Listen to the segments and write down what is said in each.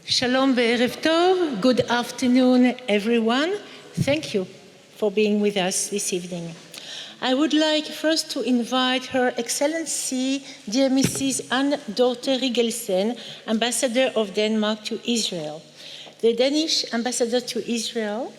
Shalom ve'erev tov. Good afternoon, everyone. Thank you for being with us this evening. I would like first to invite Her Excellency, dear Mrs. Dorte Riggelsen, Ambassador of Denmark to Israel. The Danish ambassador to Israel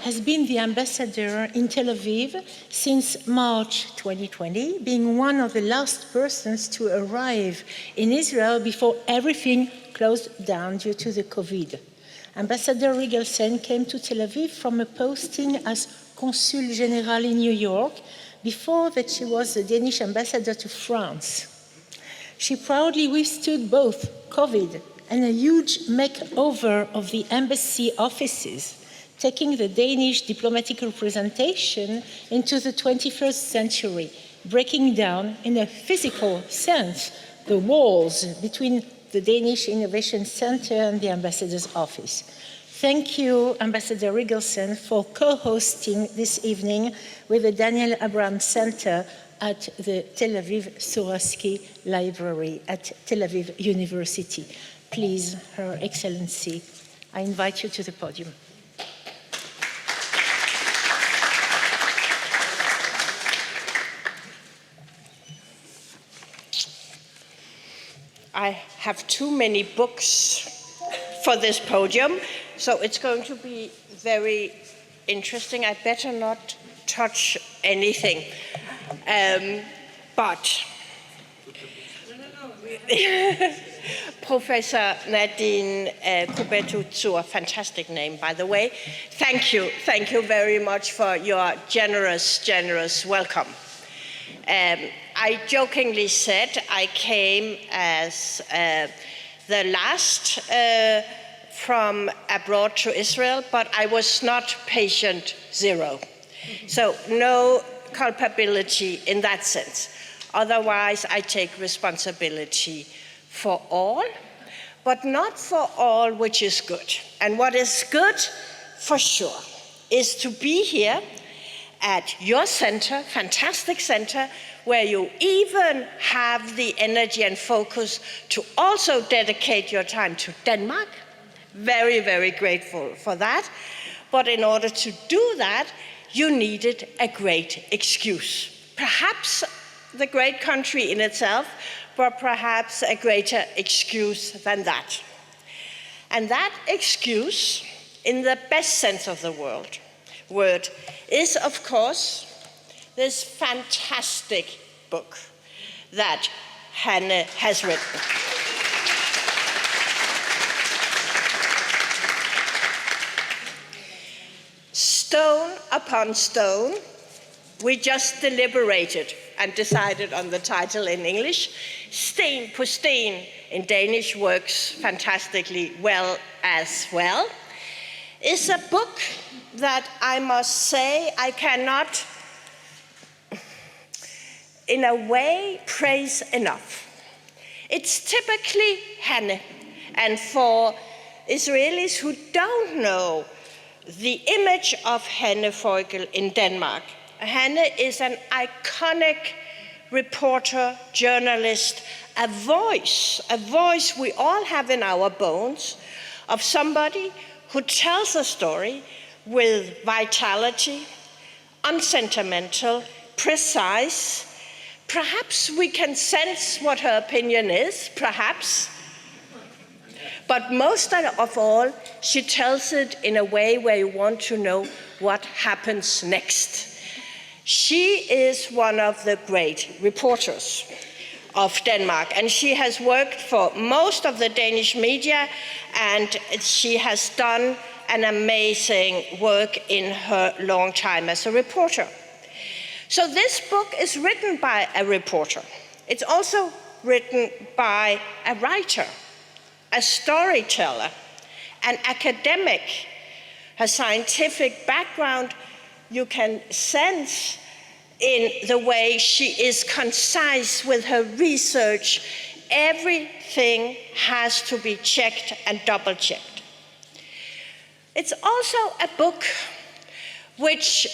has been the ambassador in Tel Aviv since March 2020, being one of the last persons to arrive in Israel before everything closed down due to the COVID. Ambassador Riggelsen came to Tel Aviv from a posting as Consul General in New York. Before that, she was the Danish ambassador to France. She proudly withstood both COVID and a huge makeover of the embassy offices, taking the Danish diplomatic representation into the 21st century, breaking down in a physical sense the walls between the Danish Innovation Center and the ambassador's office. Thank you, Ambassador Riggelsen, for co-hosting this evening with the Daniel Abraham Center at the Tel Aviv Sourasky Library at Tel Aviv University. Please, Her Excellency, I invite you to the podium. I have too many books for this podium, so it's going to be very interesting. I better not touch anything. But Professor Nadine Kuperty-Tsur, fantastic name, by the way. Thank you very much for your generous welcome. I jokingly said I came as the last from abroad to Israel, but I was not patient zero. So no culpability in that sense. Otherwise, I take responsibility for all, but not for all which is good. And what is good, for sure, is to be here at your center, fantastic center, where you even have the energy and focus to also dedicate your time to Denmark. Very, very grateful for that. But in order to do that, you needed a great excuse. Perhaps the great country in itself, but perhaps a greater excuse than that. And that excuse, in the best sense of the word, is, of course, this fantastic book that Hanne has written. Stone upon stone, we just deliberated and decided on the title in English. Sten på sten in Danish works fantastically well as well. It's a book that I must say I cannot, in a way, praise enough. It's typically Hanne, and for Israelis who don't know the image of Hanne Foighel in Denmark, Hanne is an iconic reporter, journalist, a voice we all have in our bones, of somebody who tells a story with vitality, unsentimental, precise. Perhaps we can sense what her opinion is, perhaps. But most of all, she tells it in a way where you want to know what happens next. She is one of the great reporters of Denmark, and she has worked for most of the Danish media, and she has done an amazing work in her long time as a reporter. So this book is written by a reporter. It's also written by a writer, a storyteller, an academic. Her scientific background, you can sense in the way she is concise with her research. Everything has to be checked and double-checked. It's also a book which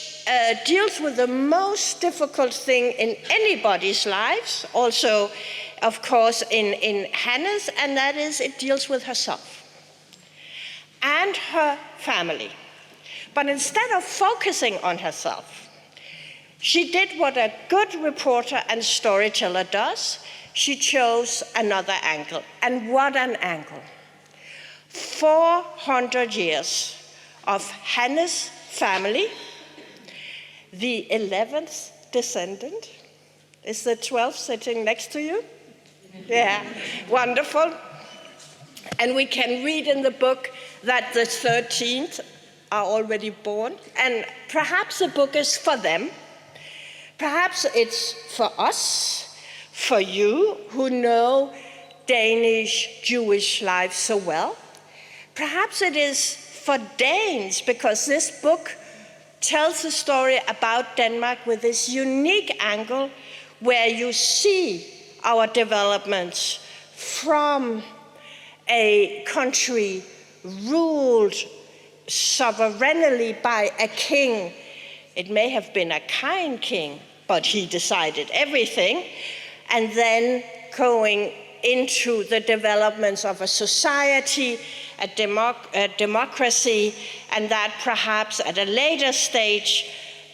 deals with the most difficult thing in anybody's lives, also, of course, in Hanne's, and that is it deals with herself. and her family. But instead of focusing on herself, she did what a good reporter and storyteller does. She chose another angle. And what an angle. 400 years of Hanne's family, the 11th descendant. Is the 12th sitting next to you? Yeah, wonderful. And we can read in the book that the 13th are already born. And perhaps the book is for them. Perhaps it's for us, for you who know Danish Jewish life so well. Perhaps it is for Danes, because this book tells a story about Denmark with this unique angle where you see our developments from a country ruled sovereignly by a king. It may have been a kind king, but he decided everything. And then going into the developments of a society, a democracy, and that perhaps at a later stage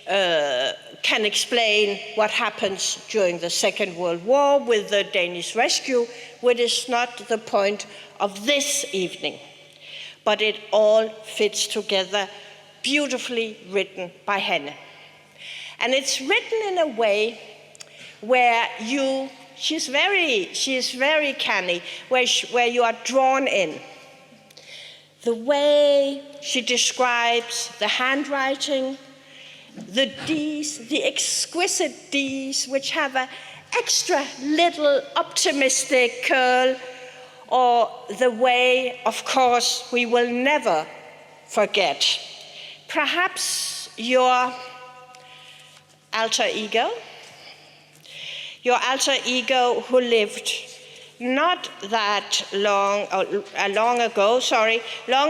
can explain what happens during the Second World War with the Danish rescue, which is not the point of this evening. But it all fits together, beautifully written by Hanne. And it's written in a way where she is very canny, where you are drawn in. The way she describes the handwriting, the D's, the exquisite D's, which have an extra little optimistic curl, or the way, of course, we will never forget. Perhaps your alter ego who lived not that long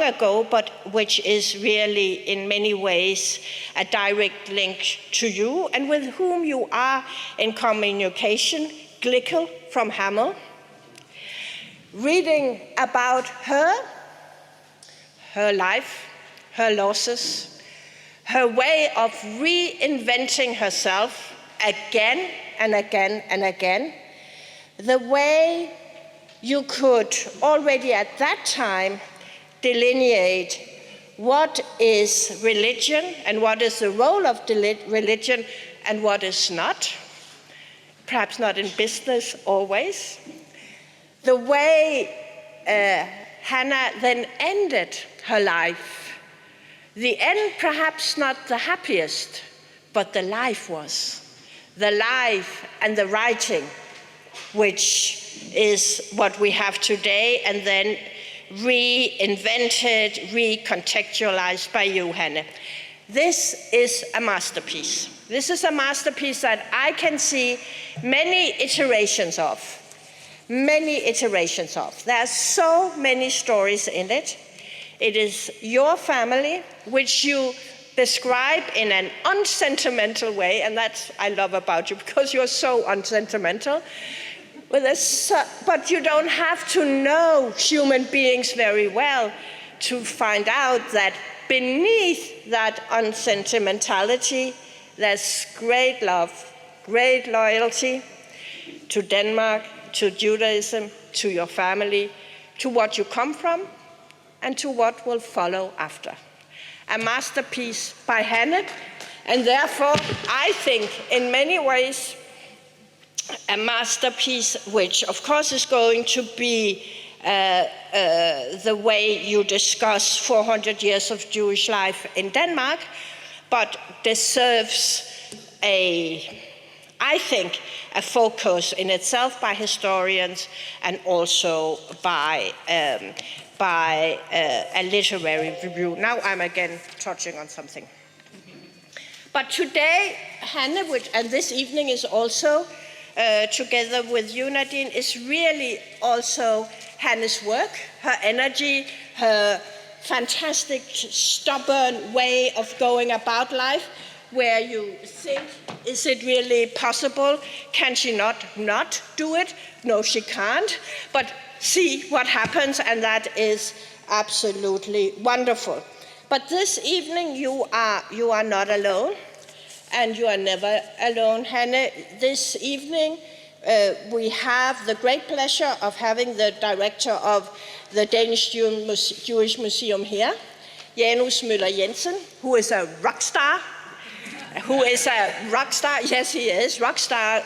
ago, but which is really in many ways a direct link to you and with whom you are in communication, Riggelsen from Hamburg. Reading about her life, her losses, her way of reinventing herself again and again and again, the way you could already at that time delineate what is religion and what is the role of religion and what is not, perhaps not in business always. The way Hanne then ended her life, the end perhaps not the happiest, but the life was. The life and the writing, which is what we have today, and then reinvented, recontextualized by you, Hanne. This is a masterpiece. This is a masterpiece that I can see many iterations of. There are so many stories in it. It is your family, which you describe in an unsentimental way, and that's I love about you, because you're so unsentimental. But you don't have to know human beings very well to find out that beneath that unsentimentality, there's great love, great loyalty to Denmark, to Judaism, to your family, to what you come from, and to what will follow after. A masterpiece by Hanne, and therefore, I think, in many ways, a masterpiece which, of course, is going to be the way you discuss 400 years of Jewish life in Denmark, but deserves I think, a focus in itself by historians and also by a literary review. Now I'm again touching on something. But today, Hanne, and this evening is also together with you, Nadine, is really also Hanne's work, her energy, her fantastic, stubborn way of going about life, where you think, is it really possible? Can she not do it? No, she can't. But see what happens, and that is absolutely wonderful. But this evening you are not alone, and you are never alone, Hanne. This evening we have the great pleasure of having the director of the Danish Jewish Museum here, Janus Møller Jensen, who is a rock star. Yes, he is, rock star,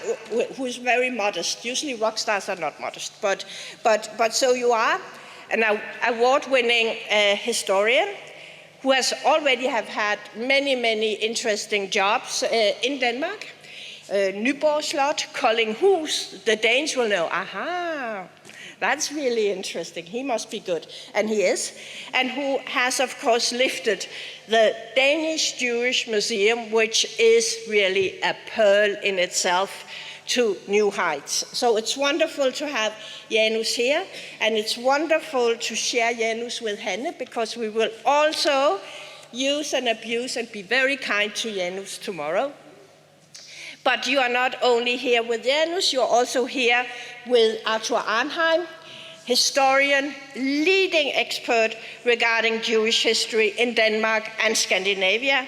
who is very modest. Usually rock stars are not modest, but so you are, an award-winning historian who has already have had many interesting jobs in Denmark. Nyborg Slot, Koldinghus, the Danes will know, aha, that's really interesting. He must be good, and he is. And who has, of course, lifted the Danish Jewish Museum, which is really a pearl in itself, to new heights. So it's wonderful to have Janus here, and it's wonderful to share Janus with Hanne, because we will also use and abuse and be very kind to Janus tomorrow. But you are not only here with Janus, you are also here with Arthur Arnheim, historian, leading expert regarding Jewish history in Denmark and Scandinavia.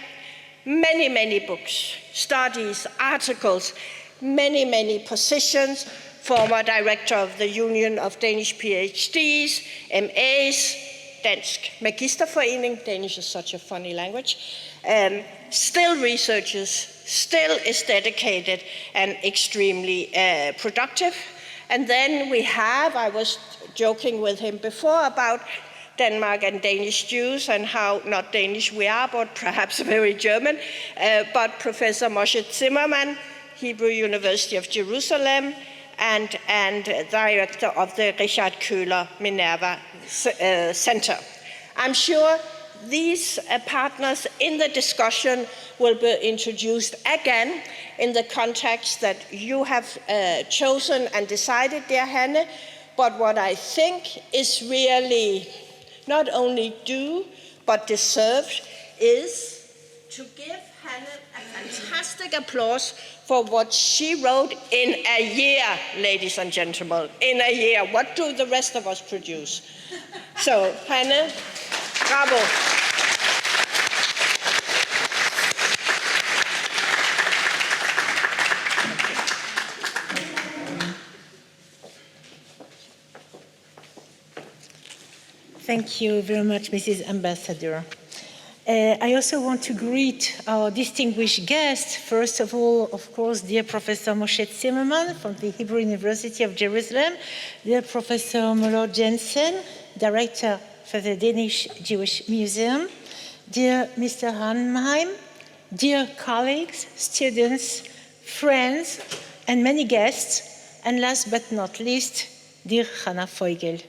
Many books, studies, articles, many positions, former director of the Union of Danish PhDs, MAs, Dansk Magisterforening, Danish is such a funny language, still researches, still is dedicated and extremely productive. And then we have, I was joking with him before about Denmark and Danish Jews and how not Danish we are, but perhaps very German, but Professor Moshe Zimmermann, Hebrew University of Jerusalem, and director of the Richard Köhler Minerva Center. I'm sure these partners in the discussion will be introduced again in the context that you have chosen and decided, dear Hanne, but what I think is really not only due but deserved is to give Hanne a fantastic applause for what she wrote in a year, ladies and gentlemen, in a year. What do the rest of us produce? So, Hanne, bravo. Thank you very much, Mrs. Ambassador. I also want to greet our distinguished guests. First of all, of course, dear Professor Moshe Zimmermann from the Hebrew University of Jerusalem, dear Professor Møller Jensen, Director for the Danish Jewish Museum, dear Mr. Arnheim, dear colleagues, students, friends, and many guests, and last but not least, dear Hanne Foighel.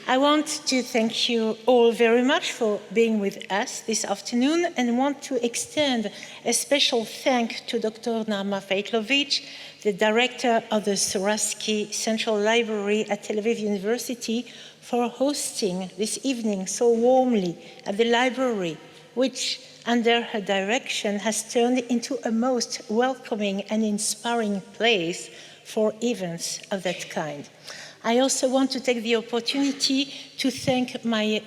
I want to thank you all very much for being with us this afternoon, and want to extend a special thank to Dr. Naama Feitlovich, the director of the Soraski Central Library at Tel Aviv University, for hosting this evening so warmly at the library, which under her direction has turned into a most welcoming and inspiring place for events of that kind. I also want to take the opportunity to thank my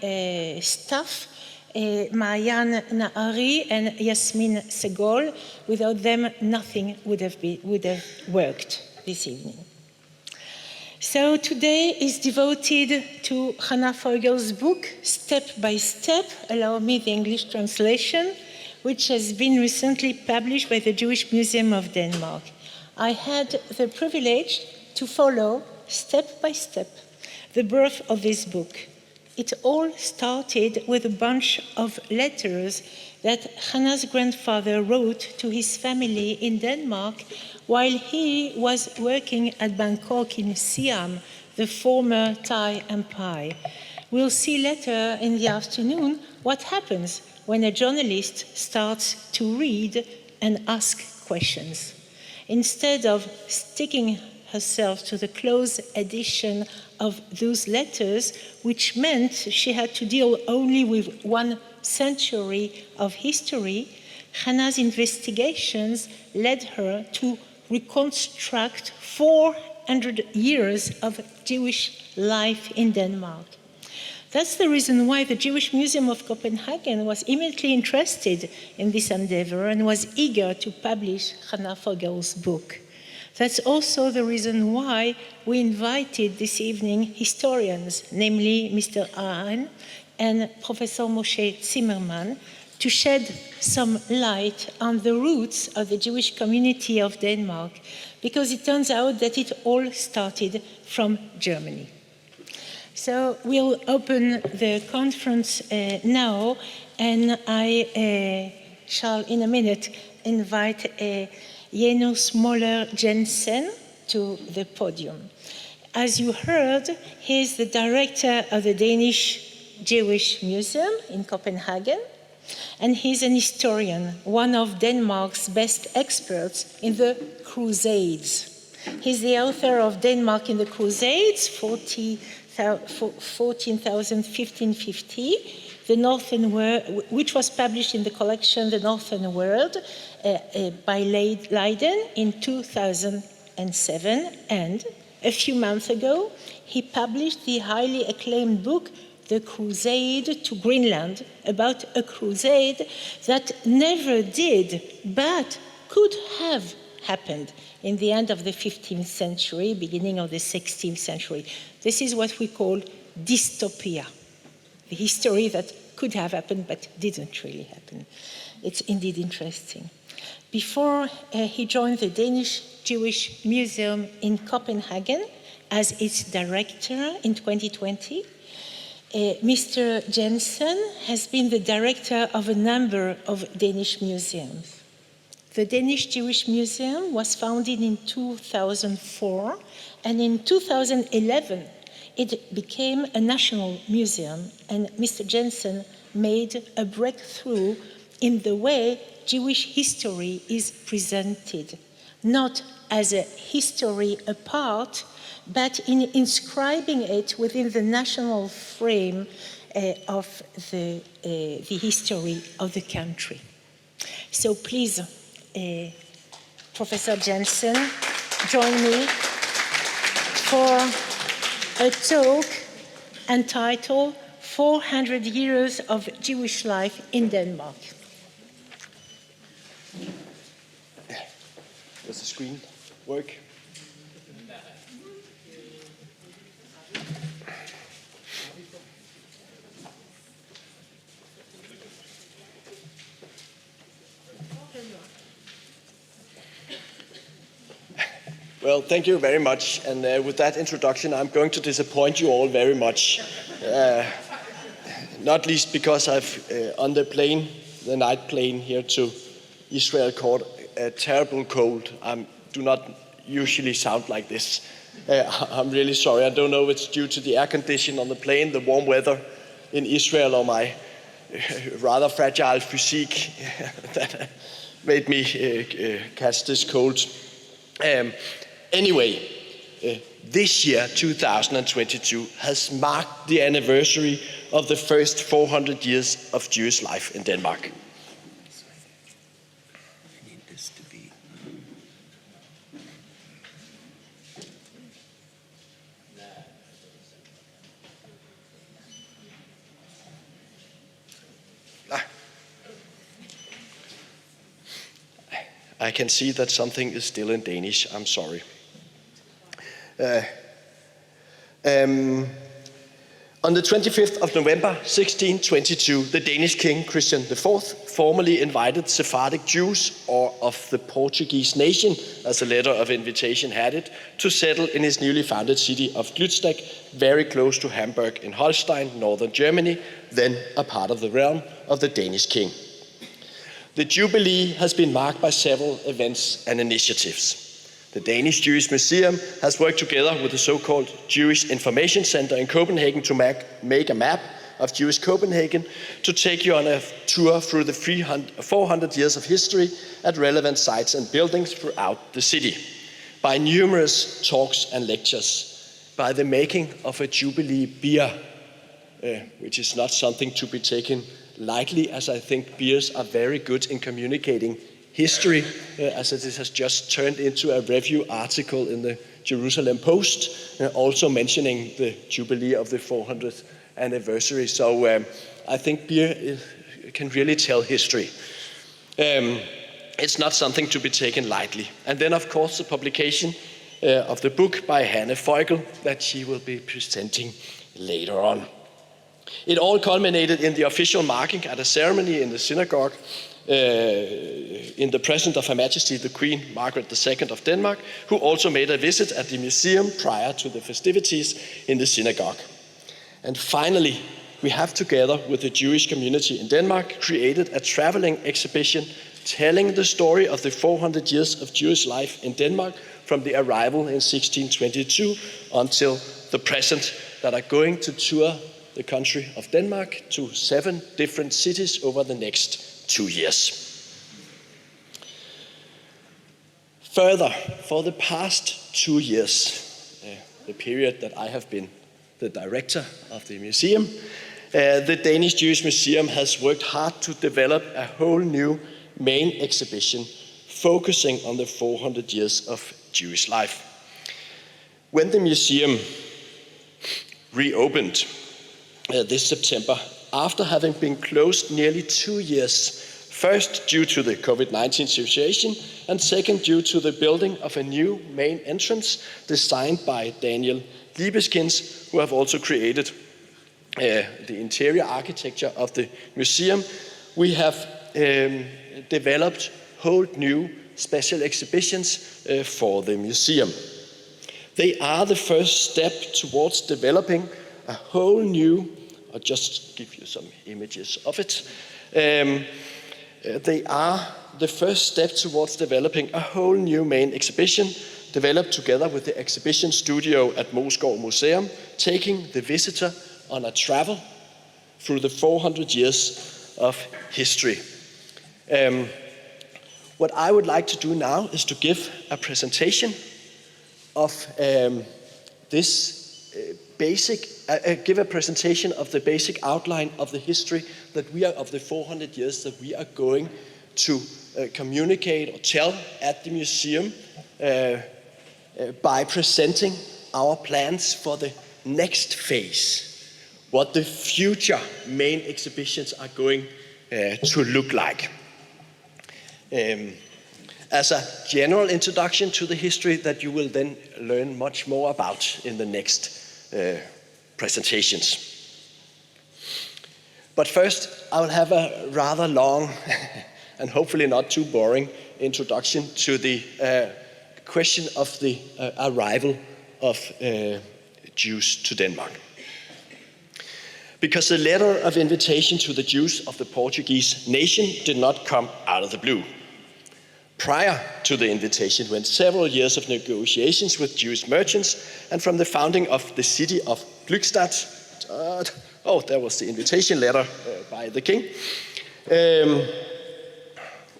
staff, Marianne Nahari and Yasmin Segol. Without them, nothing would have worked this evening. So today is devoted to Hanne Foighel's book, Step by Step, allow me the English translation, which has been recently published by the Jewish Museum of Denmark. I had the privilege to follow step by step the birth of this book. It all started with a bunch of letters that Hanne's grandfather wrote to his family in Denmark while he was working at Bangkok in Siam, the former Thai empire. We'll see later in the afternoon what happens when a journalist starts to read and ask questions. Instead of sticking herself to the close edition of those letters, which meant she had to deal only with 1 century of history, Hanne's investigations led her to reconstruct 400 years of Jewish life in Denmark. That's the reason why the Jewish Museum of Copenhagen was immediately interested in this endeavor and was eager to publish Hanne Foighel's book. That's also the reason why we invited this evening historians, namely Mr. Arnheim and Professor Moshe Zimmermann, to shed some light on the roots of the Jewish community of Denmark, because it turns out that it all started from Germany. So we'll open the conference now, and I shall in a minute invite Janus, Møller, Jensen to the podium. As you heard, he is the director of the Danish Jewish Museum in Copenhagen, and he's an historian, one of Denmark's best experts in the Crusades. He's the author of Denmark in the Crusades, 14,015-50, the Northern World, which was published in the collection The Northern World by Leiden in 2007. And a few months ago, he published the highly acclaimed book The Crusade to Greenland, about a crusade that never did, but could have happened in the end of the 15th century, beginning of the 16th century. This is what we call dystopia, the history that could have happened but didn't really happen. It's indeed interesting. Before he joined the Danish Jewish Museum in Copenhagen as its director in 2020, Mr. Jensen has been the director of a number of Danish museums. The Danish Jewish Museum was founded in 2004, and in 2011 it became a national museum, and Mr. Jensen made a breakthrough in the way Jewish history is presented, not as a history apart, but in inscribing it within the national frame of the history of the country. So please, Professor Jensen, join me for a talk entitled 400 Years of Jewish Life in Denmark. Does the screen work? Well, thank you very much. And with that introduction, I'm going to disappoint you all very much. Not least because I've, on the plane, the night plane here to Israel, caught a terrible cold. I do not usually sound like this. I'm really sorry. I don't know if it's due to the air condition on the plane, the warm weather in Israel, or my rather fragile physique that made me catch this cold. Anyway, this year, 2022, has marked the anniversary of the first 400 years of Jewish life in Denmark. I need this to be... I can see that something is still in Danish. I'm sorry. On the 25th of November 1622, the Danish king Christian IV formally invited Sephardic Jews, or of the Portuguese nation, as a letter of invitation had it, to settle in his newly founded city of Glücksbek, very close to Hamburg in Holstein, northern Germany, then a part of the realm of the Danish king. The Jubilee has been marked by several events and initiatives. The Danish Jewish Museum has worked together with the so-called Jewish Information Center in Copenhagen to make a map of Jewish Copenhagen, to take you on a tour through the 400 years of history at relevant sites and buildings throughout the city, by numerous talks and lectures, by the making of a Jubilee beer, which is not something to be taken lightly, as I think beers are very good in communicating history, as it has just turned into a review article in the Jerusalem Post, also mentioning the Jubilee of the 400th anniversary. So I think beer can really tell history. It's not something to be taken lightly. And then, of course, the publication of the book by Hanne Foighel that she will be presenting later on. It all culminated in the official marking at a ceremony in the synagogue in the presence of Her Majesty the Queen Margaret II of Denmark, who also made a visit at the museum prior to the festivities in the synagogue. And finally, we have, together with the Jewish community in Denmark, created a traveling exhibition telling the story of the 400 years of Jewish life in Denmark from the arrival in 1622 until the present, that are going to tour the country of Denmark to 7 different cities over the next 2 years. Further, for the past 2 years, the period that I have been the director of the museum, the Danish Jewish Museum has worked hard to develop a whole new main exhibition focusing on the 400 years of Jewish life. When the museum reopened this September, after having been closed nearly 2 years, first due to the COVID-19 situation, and second due to the building of a new main entrance designed by Daniel Libeskind, who have also created the interior architecture of the museum, we have developed whole new special exhibitions for the museum. They are the first step towards developing a whole new, I'll just give you some images of it. They are the first step towards developing a whole new main exhibition, developed together with the exhibition studio at Moshe Museum, taking the visitor on a travel through the 400 years of history. What I would like to do now is to give a presentation of give a presentation of the basic outline of the history that we are, of the 400 years that we are going to communicate or tell at the museum by presenting our plans for the next phase, what the future main exhibitions are going to look like. As a general introduction to the history that you will then learn much more about in the next presentations. But first, I will have a rather long and hopefully not too boring introduction to the question of the arrival of Jews to Denmark. Because the letter of invitation to the Jews of the Portuguese nation did not come out of the blue. Prior to the invitation went several years of negotiations with Jewish merchants, and from the founding of the city of Glückstadt, there was the invitation letter by the king,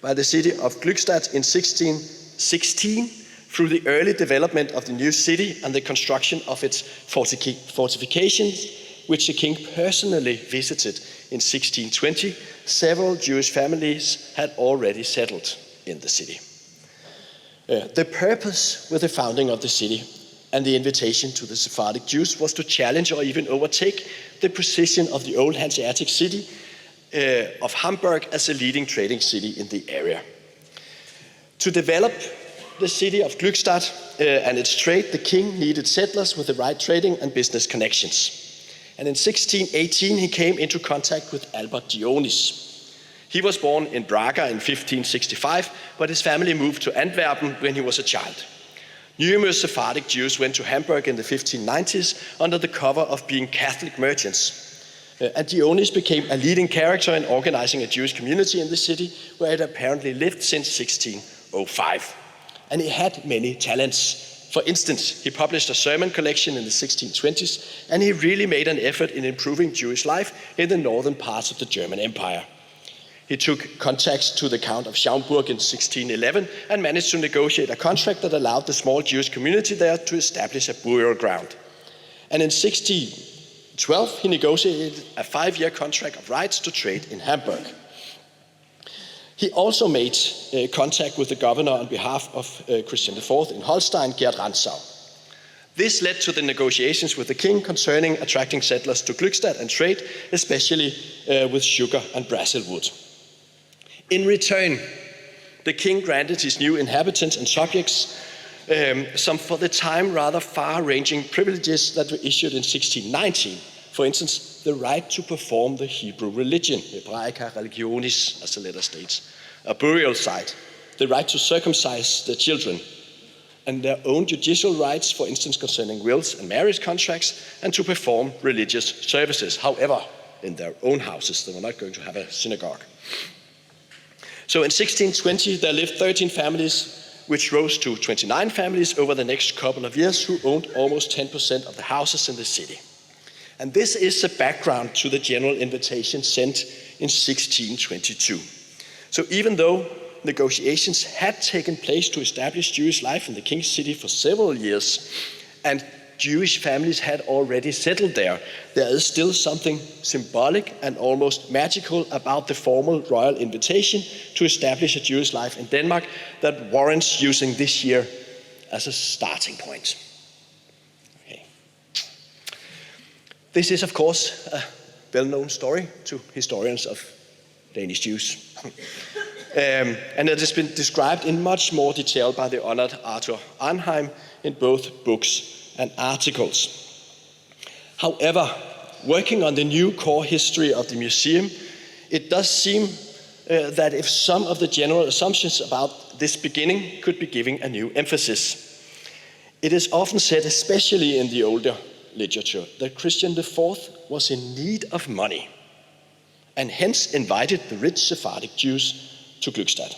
by the city of Glückstadt in 1616, through the early development of the new city and the construction of its fortifications, which the king personally visited in 1620, several Jewish families had already settled in the city. The purpose with the founding of the city and the invitation to the Sephardic Jews was to challenge or even overtake the position of the old Hanseatic city of Hamburg as a leading trading city in the area. To develop the city of Glückstadt and its trade, the king needed settlers with the right trading and business connections. And in 1618, he came into contact with Albert Dionis. He was born in Braga in 1565, but his family moved to Antwerpen when he was a child. Numerous Sephardic Jews went to Hamburg in the 1590s under the cover of being Catholic merchants. And Dionis became a leading character in organizing a Jewish community in the city, where it apparently lived since 1605. And he had many talents. For instance, he published a sermon collection in the 1620s, and he really made an effort in improving Jewish life in the northern parts of the German Empire. He took contacts to the Count of Schaumburg in 1611 and managed to negotiate a contract that allowed the small Jewish community there to establish a burial ground. And in 16 1612, he negotiated a 5-year contract of rights to trade in Hamburg. He also made contact with the governor on behalf of Christian IV in Holstein, Gerd Rantzau. This led to the negotiations with the king concerning attracting settlers to Glückstadt and trade, especially with sugar and Brazil wood. In return, the king granted his new inhabitants and subjects some, for the time, rather far-ranging privileges that were issued in 1619. For instance, the right to perform the Hebrew religion, Hebraica religionis, as the letter states, a burial site, the right to circumcise their children, and their own judicial rights, for instance, concerning wills and marriage contracts, and to perform religious services. However, in their own houses, they were not going to have a synagogue. So in 1620, there lived 13 families, which rose to 29 families over the next couple of years, who owned almost 10% of the houses in the city. And this is the background to the general invitation sent in 1622. So even though negotiations had taken place to establish Jewish life in the king's city for several years, and Jewish families had already settled there, there is still something symbolic and almost magical about the formal royal invitation to establish a Jewish life in Denmark that warrants using this year as a starting point. Okay. This is, of course, a well-known story to historians of Danish Jews. And it has been described in much more detail by the honored Arthur Arnheim in both books and articles. However, working on the new core history of the museum, it does seem that if some of the general assumptions about this beginning could be given a new emphasis. It is often said, especially in the older literature, that Christian IV was in need of money and hence invited the rich Sephardic Jews to Glückstadt.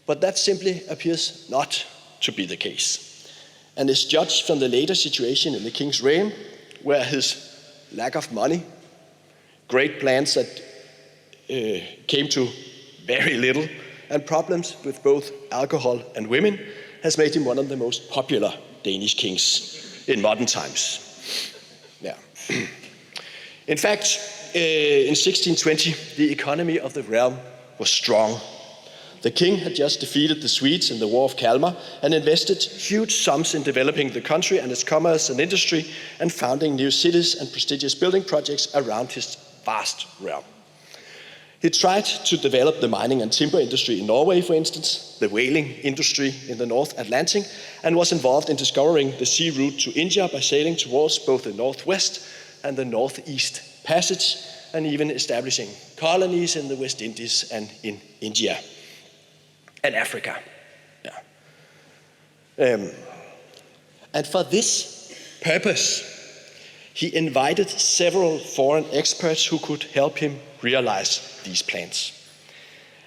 But that simply appears not to be the case, and is judged from the later situation in the king's reign, where his lack of money, great plans that came to very little, and problems with both alcohol and women has made him one of the most popular Danish kings in modern times. Yeah. In fact, in 1620, the economy of the realm was strong. The king had just defeated the Swedes in the War of Kalmar and invested huge sums in developing the country and its commerce and industry and founding new cities and prestigious building projects around his vast realm. He tried to develop the mining and timber industry in Norway, for instance, the whaling industry in the North Atlantic, and was involved in discovering the sea route to India by sailing towards both the northwest and the northeast passage, and even establishing colonies in the West Indies and in India and Africa. Yeah. And for this purpose, he invited several foreign experts who could help him realize these plans.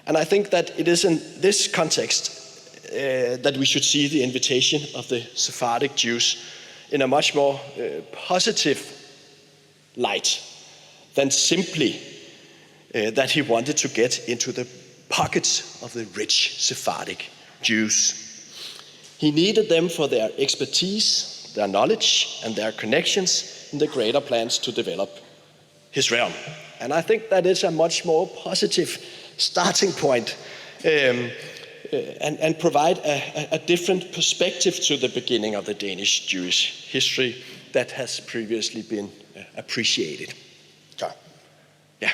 And I think that it is in this context that we should see the invitation of the Sephardic Jews in a much more positive light than simply that he wanted to get into the pockets of the rich Sephardic Jews. He needed them for their expertise, their knowledge, and their connections in the greater plans to develop his realm. And I think that is a much more positive starting point and provide a different perspective to the beginning of the Danish Jewish history that has previously been appreciated. So, yeah.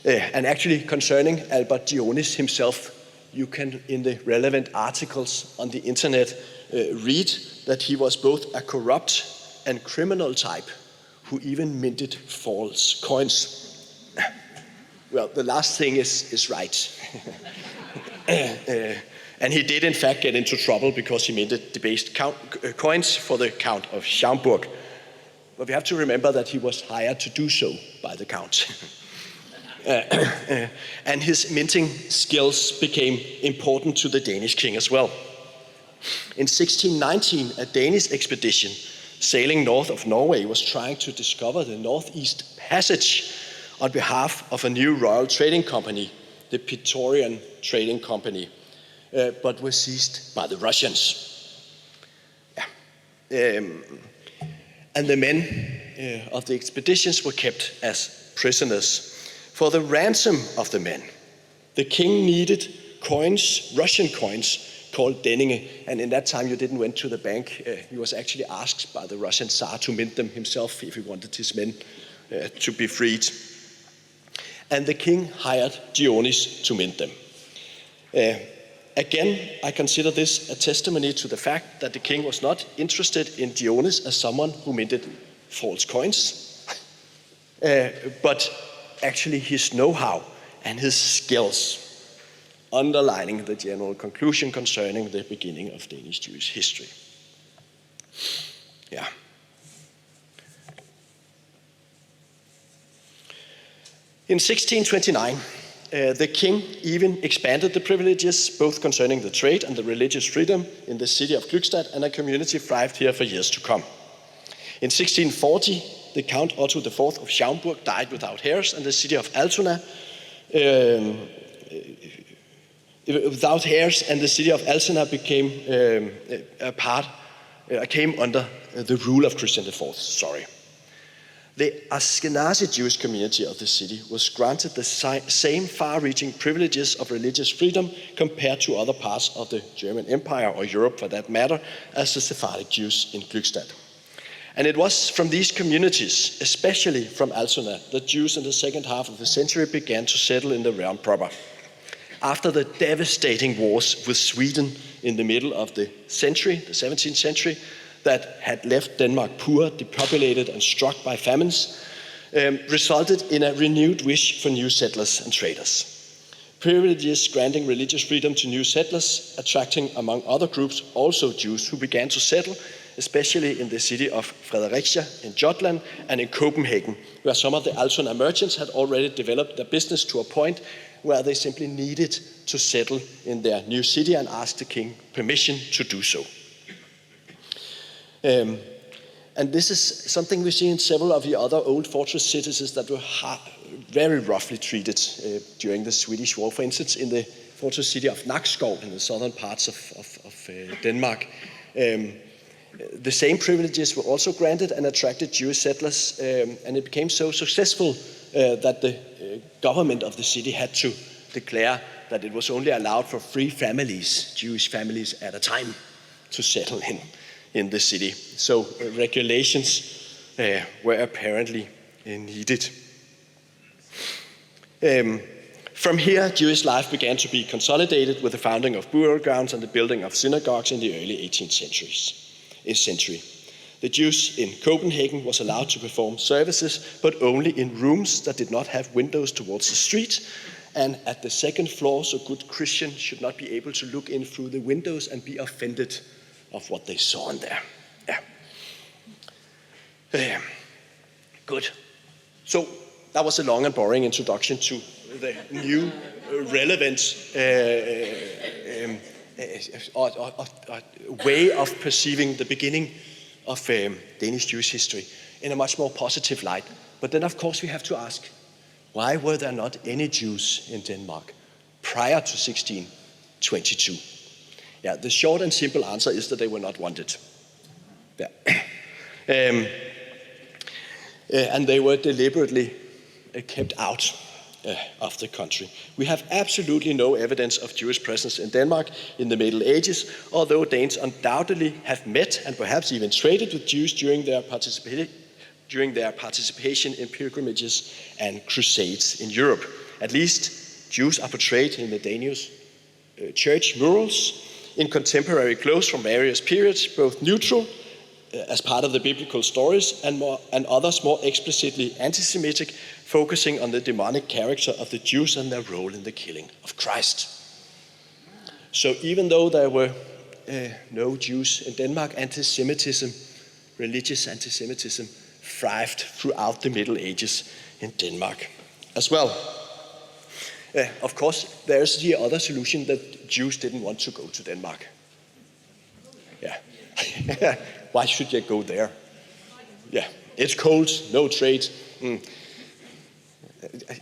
And actually concerning Albert Dionis himself, you can, in the relevant articles on the internet, read that he was both a corrupt and criminal type who even minted false coins. Well, the last thing is right. And he did in fact get into trouble because he minted debased coins for the Count of Schaumburg. But we have to remember that he was hired to do so by the Count. And his minting skills became important to the Danish king as well. In 1619, a Danish expedition sailing north of Norway was trying to discover the Northeast Passage on behalf of a new royal trading company, the Praetorian Trading Company, but was seized by the Russians. Yeah. and the men of the expeditions were kept as prisoners. For the ransom of the men, the king needed coins, Russian coins, called denninge, and in that time you didn't went to the bank. He was actually asked by the Russian Tsar to mint them himself if he wanted his men to be freed. And the king hired Janus to mint them. Again, I consider this a testimony to the fact that the king was not interested in Janus as someone who minted false coins, but actually his know-how and his skills, underlining the general conclusion concerning the beginning of Danish Jewish history. Yeah. In 1629, the king even expanded the privileges, both concerning the trade and the religious freedom in the city of Glückstadt, and a community thrived here for years to come. In 1640, the Count Otto IV of Schaumburg died without heirs, and the city of Altona became came under the rule of Christian IV. The Ashkenazi Jewish community of the city was granted the same far-reaching privileges of religious freedom compared to other parts of the German Empire, or Europe for that matter, as the Sephardic Jews in Glückstadt. And it was from these communities, especially from Altona, that Jews in the second half of the century began to settle in the realm proper. After the devastating wars with Sweden in the middle of the century, the 17th century, that had left Denmark poor, depopulated, and struck by famines, resulted in a renewed wish for new settlers and traders. Privileges granting religious freedom to new settlers, attracting, among other groups, also Jews who began to settle, especially in the city of Fredericia in Jutland and in Copenhagen, where some of the Altona merchants had already developed their business to a point where they simply needed to settle in their new city and asked the king permission to do so. And this is something we see in several of the other old fortress cities that were very roughly treated during the Swedish War. For instance, in the fortress city of Nakskov in the southern parts of Denmark, the same privileges were also granted and attracted Jewish settlers, and it became so successful that the government of the city had to declare that it was only allowed for 3 families, Jewish families at a time, to settle in the city. So regulations were apparently needed. From here, Jewish life began to be consolidated with the founding of burial grounds and the building of synagogues in the early 18th century. The Jews in Copenhagen was allowed to perform services, but only in rooms that did not have windows towards the street, and at the second floor, so good Christians should not be able to look in through the windows and be offended of what they saw in there. Yeah. Good. So that was a long and boring introduction to the new relevant way of perceiving the beginning of Danish Jewish history in a much more positive light. But then, of course, we have to ask, why were there not any Jews in Denmark prior to 1622? Yeah, the short and simple answer is that they were not wanted. Yeah. And they were deliberately kept out of the country. We have absolutely no evidence of Jewish presence in Denmark in the Middle Ages, although Danes undoubtedly have met and perhaps even traded with Jews during their participation in pilgrimages and crusades in Europe. At least Jews are portrayed in the Danish church murals in contemporary clothes from various periods, both neutral as part of the biblical stories and others more explicitly anti-Semitic, focusing on the demonic character of the Jews and their role in the killing of Christ. So even though there were no Jews in Denmark, anti-Semitism, religious anti-Semitism, thrived throughout the Middle Ages in Denmark as well. Of course, there's the other solution that Jews didn't want to go to Denmark. Yeah. Why should you go there? Yeah, it's cold, no trade.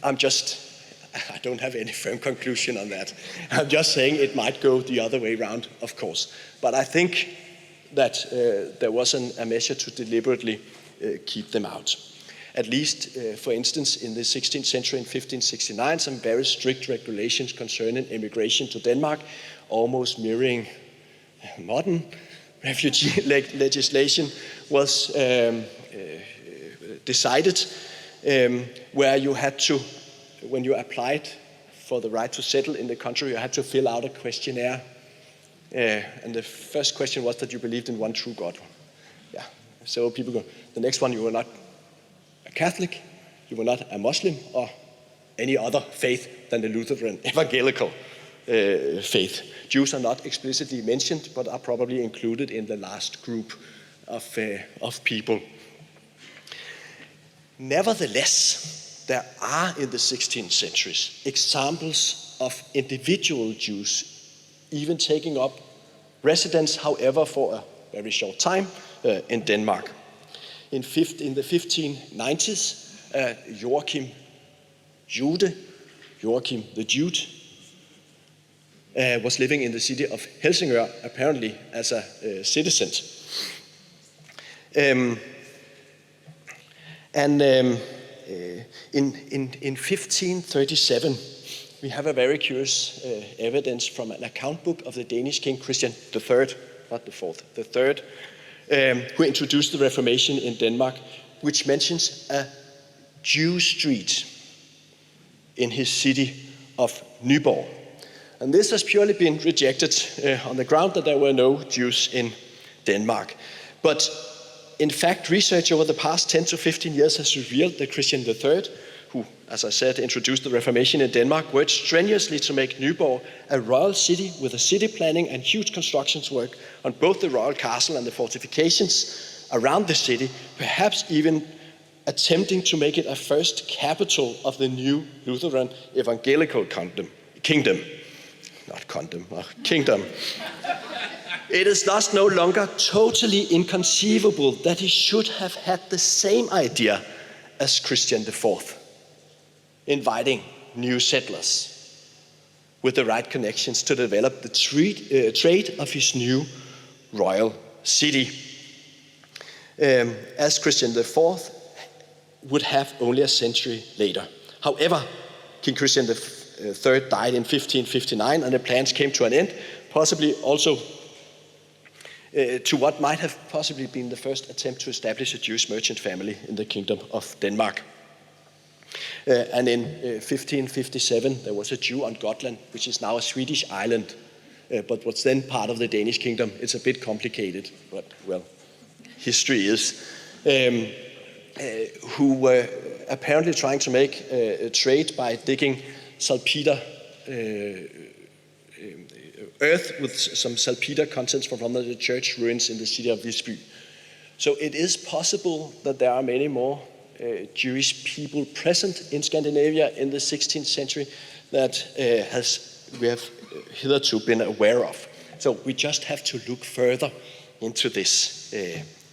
I don't have any firm conclusion on that. I'm just saying it might go the other way around, of course. But I think that there was a measure to deliberately keep them out. At least, for instance, in the 16th century, in 1569, some very strict regulations concerning immigration to Denmark, almost mirroring modern refugee legislation, was decided, where you had to, when you applied for the right to settle in the country, you had to fill out a questionnaire. And the first question was that you believed in one true God. Yeah. So people go, the next one, you were not a Catholic, you were not a Muslim, or any other faith than the Lutheran evangelical faith. Jews are not explicitly mentioned, but are probably included in the last group of people. Nevertheless, there are in the 16th centuries examples of individual Jews even taking up residence, however, for a very short time in Denmark. In the 1590s, Joachim the Jude, was living in the city of Helsingør, apparently as a citizen. In 1537, we have a very curious evidence from an account book of the Danish king Christian III, not the fourth, the third, who introduced the Reformation in Denmark, which mentions a Jew street in his city of Nyborg. And this has purely been rejected on the ground that there were no Jews in Denmark. But in fact, research over the past 10 to 15 years has revealed that Christian III, who, as I said, introduced the Reformation in Denmark, worked strenuously to make Nyborg a royal city with a city planning and huge constructions work on both the royal castle and the fortifications around the city, perhaps even attempting to make it a first capital of the new Lutheran evangelical kingdom. Not condom, kingdom. It is thus no longer totally inconceivable that he should have had the same idea as Christian IV, inviting new settlers with the right connections to develop the trade of his new royal city, as Christian IV would have only a century later. However, King Christian III died in 1559, and the plans came to an end, possibly also to what might have possibly been the first attempt to establish a Jewish merchant family in the Kingdom of Denmark. And in 1557, there was a Jew on Gotland, which is now a Swedish island, but was then part of the Danish kingdom. It's a bit complicated, but, well, history is. Who were apparently trying to make a trade by digging saltpeter earth with some saltpeter contents from one of the church ruins in the city of Visby. So it is possible that there are many more Jewish people present in Scandinavia in the 16th century that we have hitherto been aware of. So we just have to look further into this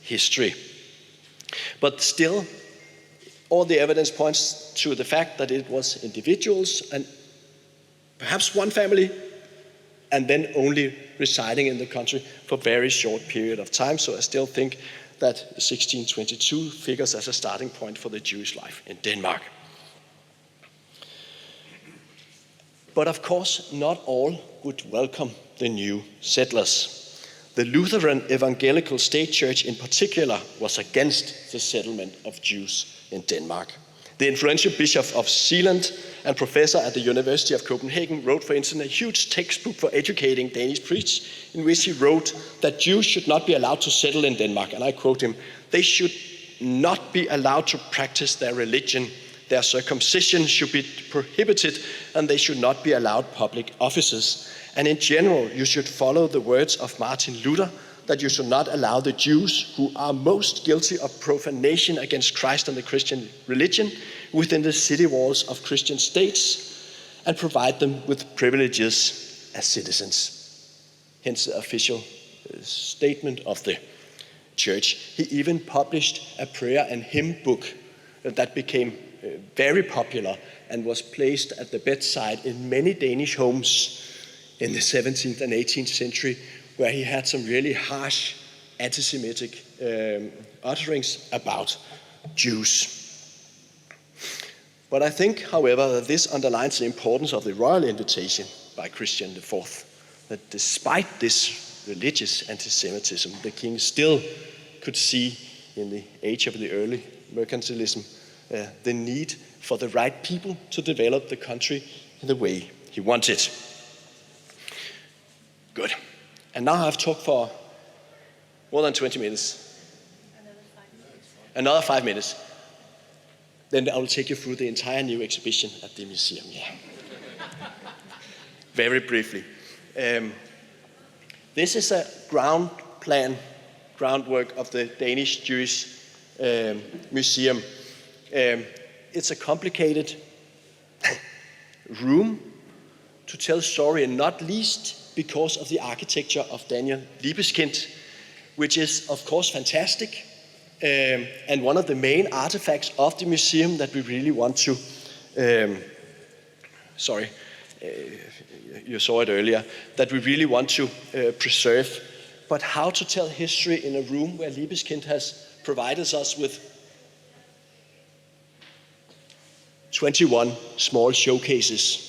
history. But still, all the evidence points to the fact that it was individuals and perhaps one family, and then only residing in the country for a very short period of time. So I still think that 1622 figures as a starting point for the Jewish life in Denmark. But of course, not all would welcome the new settlers. The Lutheran Evangelical State Church in particular was against the settlement of Jews in Denmark. The influential Bishop of Zealand and professor at the University of Copenhagen wrote, for instance, a huge textbook for educating Danish priests, in which he wrote that Jews should not be allowed to settle in Denmark. And I quote him, "They should not be allowed to practice their religion. Their circumcision should be prohibited, and they should not be allowed public offices. And in general, you should follow the words of Martin Luther, that you should not allow the Jews who are most guilty of profanation against Christ and the Christian religion within the city walls of Christian states, and provide them with privileges as citizens." Hence the official statement of the church. He even published a prayer and hymn book that became very popular and was placed at the bedside in many Danish homes in the 17th and 18th century, where he had some really harsh anti-Semitic utterings about Jews. But I think, however, that this underlines the importance of the royal invitation by Christian IV, that despite this religious anti-Semitism, the king still could see in the age of the early mercantilism the need for the right people to develop the country in the way he wanted. Good. And now I've talked for more than 20 minutes. Another 5 minutes. Then I will take you through the entire new exhibition at the museum. Yeah. Very briefly. This is a groundwork of the Danish Jewish Museum. It's a complicated room to tell a story, and not least because of the architecture of Daniel Libeskind, which is, of course, fantastic, and one of the main artifacts of the museum that we really want to, you saw it earlier, that we really want to preserve. But how to tell history in a room where Libeskind has provided us with 21 small showcases.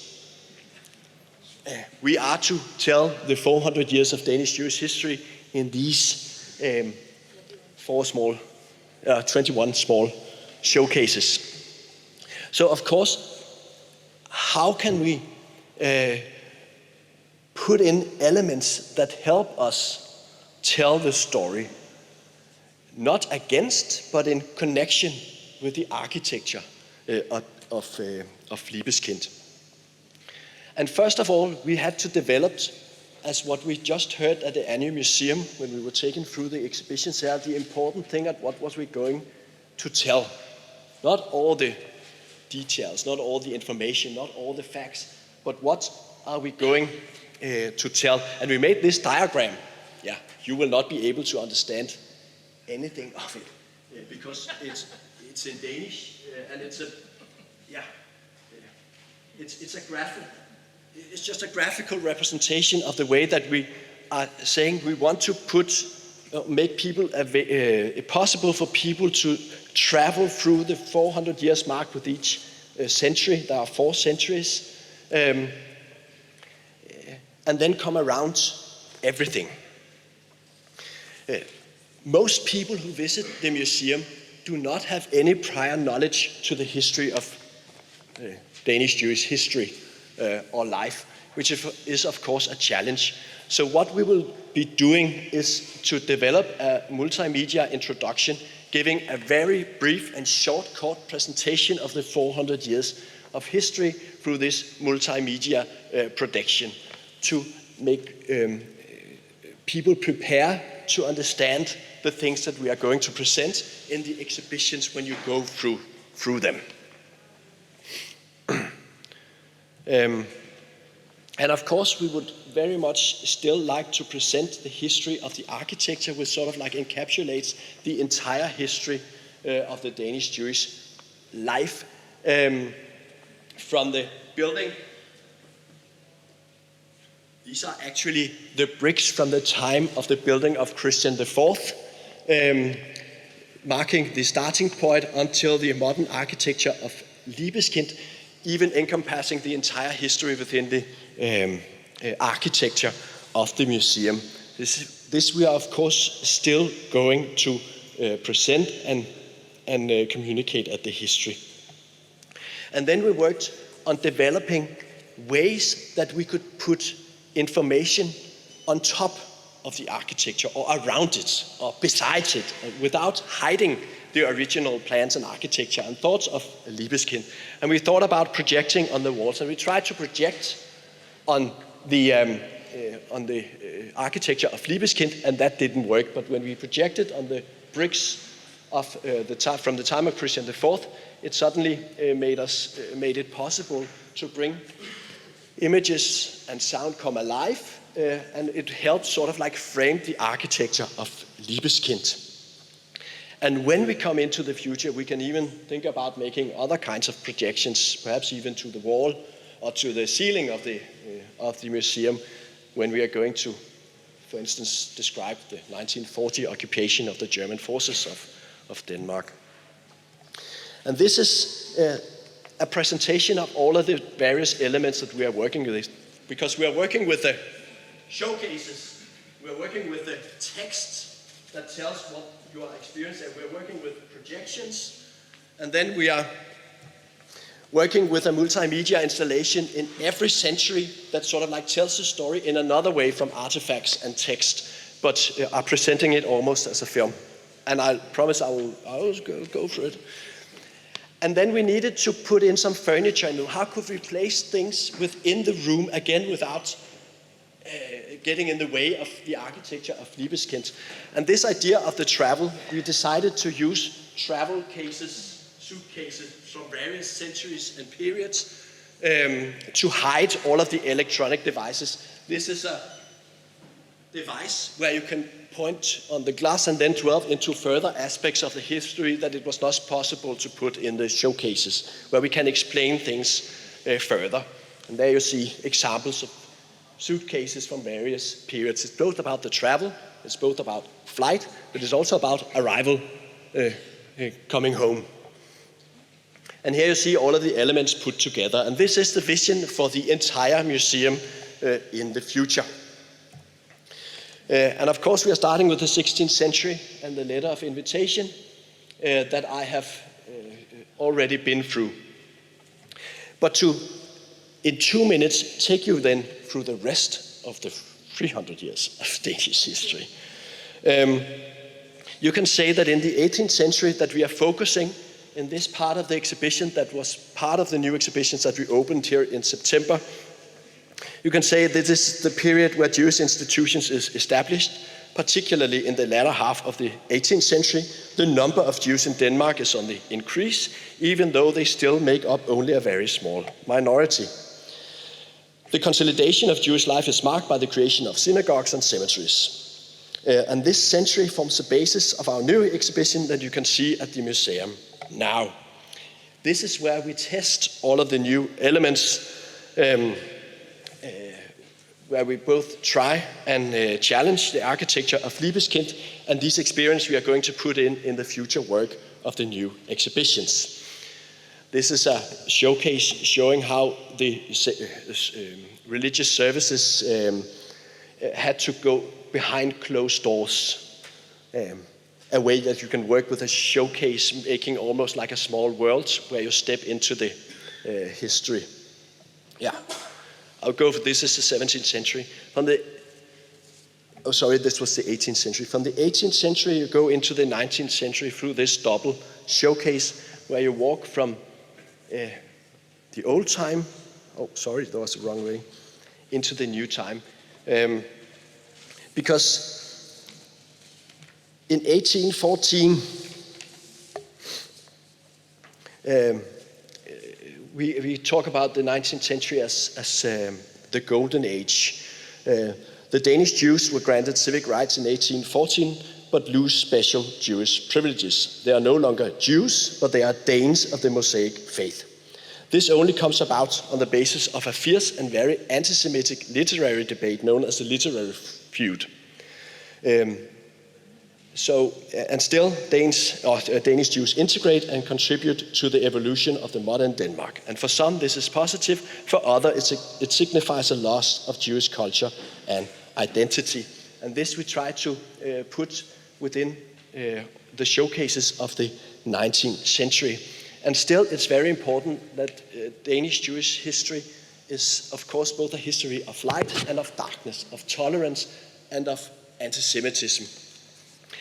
We are to tell the 400 years of Danish Jewish history in these 21 small showcases. So, of course, how can we put in elements that help us tell the story, not against, but in connection with the architecture of Libeskind? And first of all, we had to develop, as what we just heard at the annual museum when we were taken through the exhibitions here, the important thing at what was we going to tell. Not all the details, not all the information, not all the facts, but what are we going to tell? And we made this diagram. Yeah, you will not be able to understand anything of it because it's in Danish and it's a graphic. It's just a graphical representation of the way that we are saying we want to make people possible for people to travel through the 400 years mark with each century. There are 4 centuries, and then come around everything. Most people who visit the museum do not have any prior knowledge to the history of Danish Jewish history or life, which is of course a challenge. So what we will be doing is to develop a multimedia introduction, giving a very brief and short presentation of the 400 years of history through this multimedia production to make people prepare to understand the things that we are going to present in the exhibitions when you go through them. And of course, we would very much still like to present the history of the architecture, which sort of like encapsulates the entire history of the Danish Jewish life, from the building. These are actually the bricks from the time of the building of Christian IV, marking the starting point until the modern architecture of Libeskind, even encompassing the entire history within the architecture of the museum. This we are, of course, still going to present and communicate at the history. And then we worked on developing ways that we could put information on top of the architecture or around it or besides it without hiding the original plans and architecture and thoughts of Libeskind. And we thought about projecting on the walls, and we tried to project on the architecture of Libeskind, and that didn't work. But when we projected on the bricks of from the time of Christian IV, it suddenly made it possible to bring images and sound come alive, and it helped sort of like frame the architecture of Libeskind. And when we come into the future, we can even think about making other kinds of projections, perhaps even to the wall or to the ceiling of the museum, when we are going to for instance, described the 1940 occupation of the German forces of Denmark. And this is a presentation of all of the various elements that we are working with, because we are working with the showcases, we are working with the text that tells what you are experiencing, we are working with projections, and then we are working with a multimedia installation in every century that sort of like tells the story in another way from artifacts and text, but are presenting it almost as a film. And I promise I will go for it. And then we needed to put in some furniture. And how could we place things within the room, again, without getting in the way of the architecture of Liebeskind. And this idea of the travel, we decided to use travel cases, suitcases from various centuries and periods to hide all of the electronic devices. This is a device where you can point on the glass and then delve into further aspects of the history that it was not possible to put in the showcases, where we can explain things further. And there you see examples of suitcases from various periods. It's both about the travel, it's both about flight, but it's also about arrival, coming home. And here you see all of the elements put together. And this is the vision for the entire museum in the future. And of course, we are starting with the 16th century and the letter of invitation that I have already been through. But to, in 2 minutes, take you then through the rest of the 300 years of Danish history. You can say that in the 18th century that we are focusing in this part of the exhibition that was part of the new exhibitions that we opened here in September. You can say that this is the period where Jewish institutions is established, particularly in the latter half of the 18th century. The number of Jews in Denmark is on the increase, even though they still make up only a very small minority. The consolidation of Jewish life is marked by the creation of synagogues and cemeteries. And this century forms the basis of our new exhibition that you can see at the museum now. This is where we test all of the new elements, where we both try and challenge the architecture of Liebeskind, and this experience we are going to put in the future work of the new exhibitions. This is a showcase showing how the religious services had to go behind closed doors. A way that you can work with a showcase, making almost like a small world where you step into the history. Yeah, I'll go for this is the 17th century. This was the 18th century. From the 18th century, you go into the 19th century through this double showcase where you walk from the old time, that was the wrong way, into the new time. Because in 1814, we talk about the 19th century as the golden age. The Danish Jews were granted civic rights in 1814, but lose special Jewish privileges. They are no longer Jews, but they are Danes of the Mosaic faith. This only comes about on the basis of a fierce and very anti-Semitic literary debate known as the literary feud. Still, Danish Jews integrate and contribute to the evolution of the modern Denmark. And for some, this is positive. For others, it signifies a loss of Jewish culture and identity. And this we try to put within the showcases of the 19th century. And still, it's very important that Danish Jewish history is, of course, both a history of light and of darkness, of tolerance and of anti-Semitism.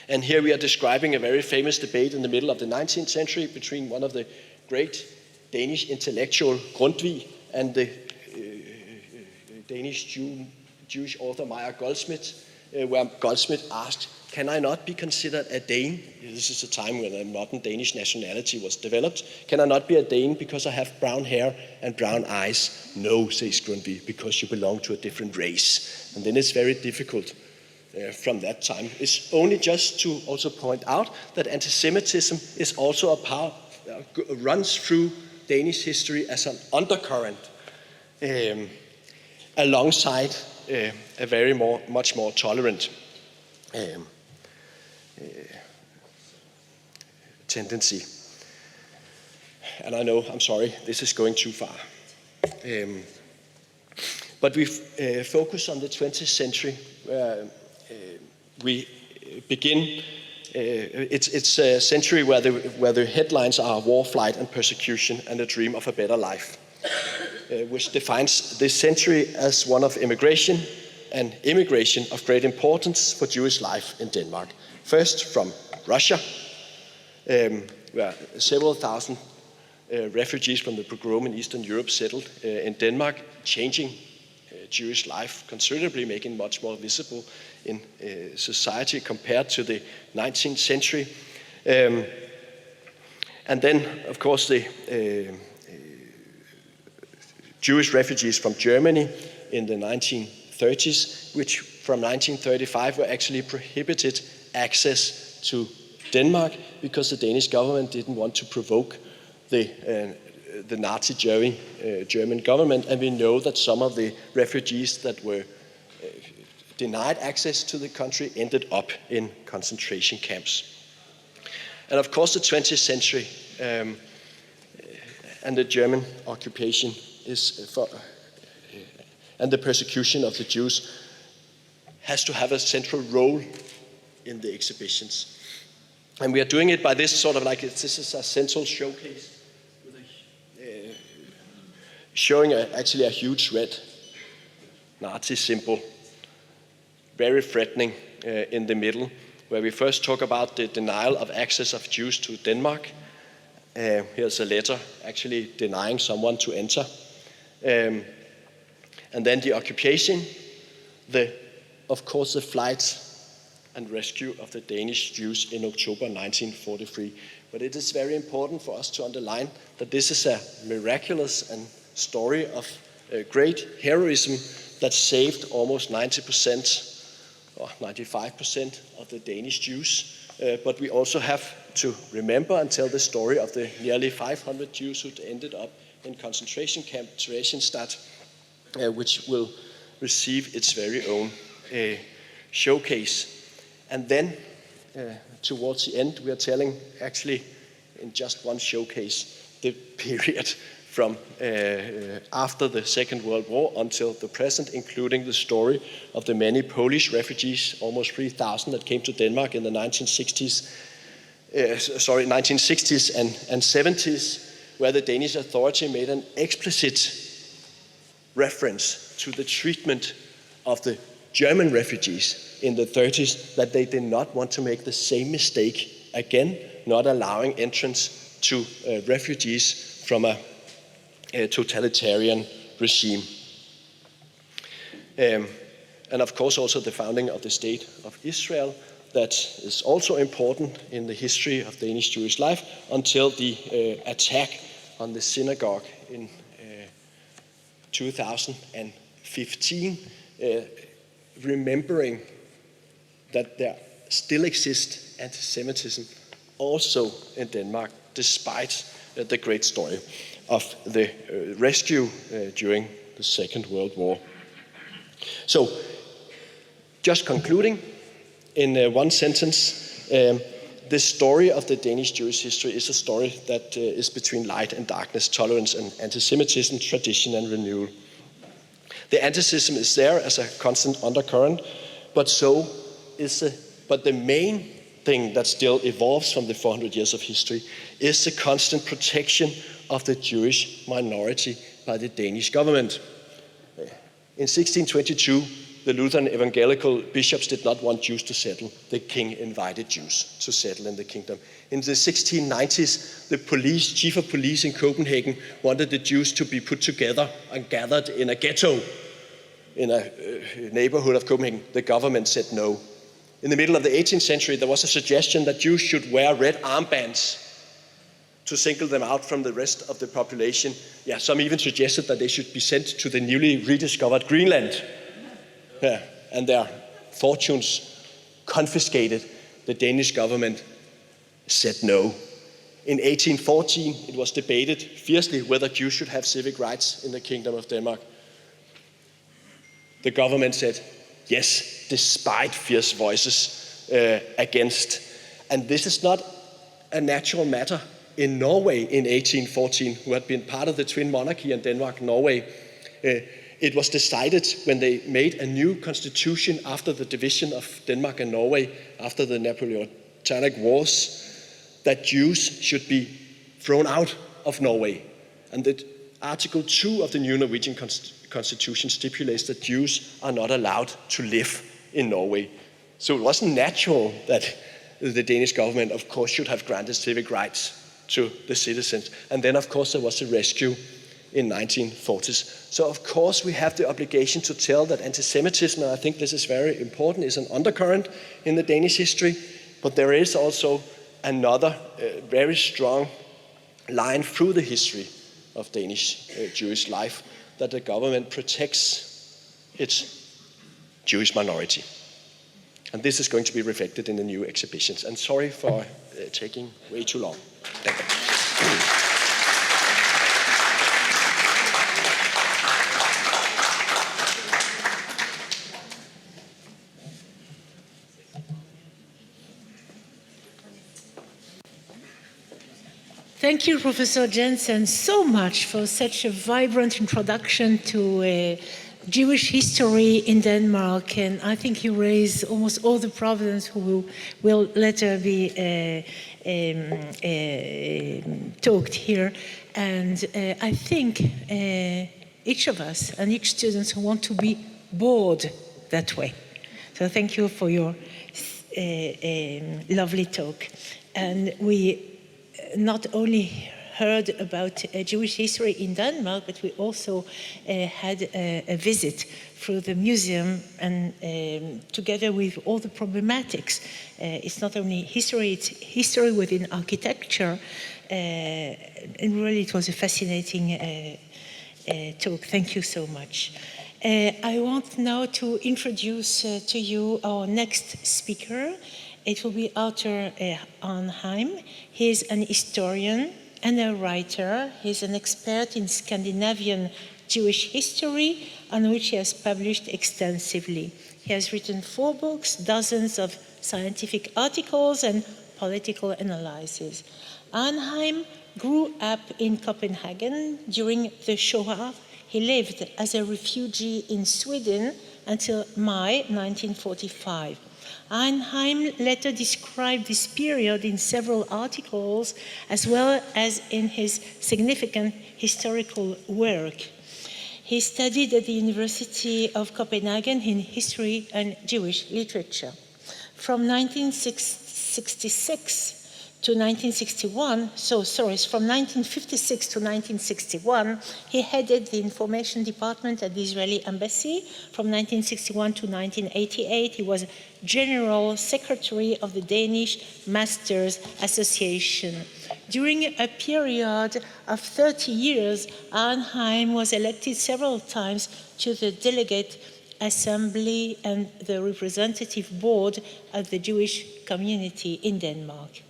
And here we are describing a very famous debate in the middle of the 19th century between one of the great Danish intellectual Grundtvig and the Danish Jewish author Meyer Goldsmith, where Goldsmith asked, "Can I not be considered a Dane?" This is a time when a modern Danish nationality was developed. "Can I not be a Dane because I have brown hair and brown eyes?" "No," says Grundtvig, "because you belong to a different race." And then it's very difficult from that time. It's only just to also point out that anti-Semitism is also runs through Danish history as an undercurrent alongside a much more tolerant tendency. And I know, I'm sorry, this is going too far. But we focus on the 20th century, where we begin. It's a century where the headlines are war, flight, and persecution, and a dream of a better life, which defines this century as one of immigration and immigration of great importance for Jewish life in Denmark. First from Russia, where several thousand refugees from the pogrom in Eastern Europe settled in Denmark, changing Jewish life considerably, making much more visible in society compared to the 19th century. And then, of course, the Jewish refugees from Germany in the 1930s, which from 1935 were actually prohibited access to Denmark because the Danish government didn't want to provoke the Nazi German government, and we know that some of the refugees that were denied access to the country ended up in concentration camps. And of course the 20th century and the German occupation and the persecution of the Jews has to have a central role in the exhibitions. And we are doing it by this sort of this is a central showcase showing actually a huge red Nazi symbol, very threatening in the middle, where we first talk about the denial of access of Jews to Denmark. Here's a letter actually denying someone to enter. And then the occupation, of course the flight and rescue of the Danish Jews in October 1943. But it is very important for us to underline that this is a miraculous and story of great heroism that saved almost 90% or 95% of the Danish Jews. But we also have to remember and tell the story of the nearly 500 Jews who ended up in concentration camp Theresienstadt, which will receive its very own showcase. And then, towards the end, we are telling, actually, in just one showcase, the period from after the Second World War until the present, including the story of the many Polish refugees, almost 3,000 that came to Denmark in the 1960s and 70s, where the Danish authority made an explicit reference to the treatment of the German refugees in the 30s, that they did not want to make the same mistake again, not allowing entrance to refugees from a totalitarian regime. And of course also the founding of the State of Israel, that is also important in the history of Danish Jewish life, until the attack on the synagogue in 2015, remembering that there still exists anti-Semitism also in Denmark, despite the great story of the rescue during the Second World War. So, just concluding in one sentence, the story of the Danish Jewish history is a story that is between light and darkness, tolerance and anti-Semitism, tradition and renewal. The anti-Semitism is there as a constant undercurrent, but the main thing that still evolves from the 400 years of history is the constant protection of the Jewish minority by the Danish government. In 1622, the Lutheran evangelical bishops did not want Jews to settle. The king invited Jews to settle in the kingdom. In the 1690s, the chief of police in Copenhagen wanted the Jews to be put together and gathered in a ghetto in a neighborhood of Copenhagen. The government said no. In the middle of the 18th century, there was a suggestion that Jews should wear red armbands to single them out from the rest of the population. Yeah, some even suggested that they should be sent to the newly rediscovered Greenland. Yeah, and their fortunes confiscated. The Danish government said no. In 1814, it was debated fiercely whether Jews should have civic rights in the Kingdom of Denmark. The government said, yes, despite fierce voices against. And this is not a natural matter. In Norway in 1814, who had been part of the twin monarchy in Denmark, Norway, it was decided when they made a new constitution after the division of Denmark and Norway, after the Napoleonic Wars, that Jews should be thrown out of Norway. And that Article 2 of the new Norwegian constitution stipulates that Jews are not allowed to live in Norway. So it wasn't natural that the Danish government, of course, should have granted civic rights to the citizens. And then, of course, there was a rescue in 1940s. So, of course, we have the obligation to tell that anti-Semitism, and I think this is very important, is an undercurrent in the Danish history. But there is also another very strong line through the history of Danish Jewish life, that the government protects its Jewish minority. And this is going to be reflected in the new exhibitions. And sorry for taking way too long. Thank you. Thank you, Professor Jensen, so much for such a vibrant introduction to Jewish history in Denmark. And I think you raised almost all the problems who will later be talked here. And I think each of us and each student want to be bored that way. So thank you for your lovely talk. And we not only heard about Jewish history in Denmark, but we also had a visit through the museum and together with all the problematics. It's not only history, it's history within architecture. And really it was a fascinating talk. Thank you so much. I want now to introduce to you our next speaker. It will be Arthur Arnheim. He is an historian and a writer. He's an expert in Scandinavian Jewish history, on which he has published extensively. He has written 4 books, dozens of scientific articles, and political analysis. Arnheim grew up in Copenhagen during the Shoah. He lived as a refugee in Sweden until May 1945. Arnheim later described this period in several articles, as well as in his significant historical work. He studied at the University of Copenhagen in history and Jewish literature. From 1956 to 1961, from 1956 to 1961, he headed the information department at the Israeli embassy. From 1961 to 1988, he was General Secretary of the Danish Masters Association. During a period of 30 years, Arnheim was elected several times to the Delegate Assembly and the Representative Board of the Jewish community in Denmark.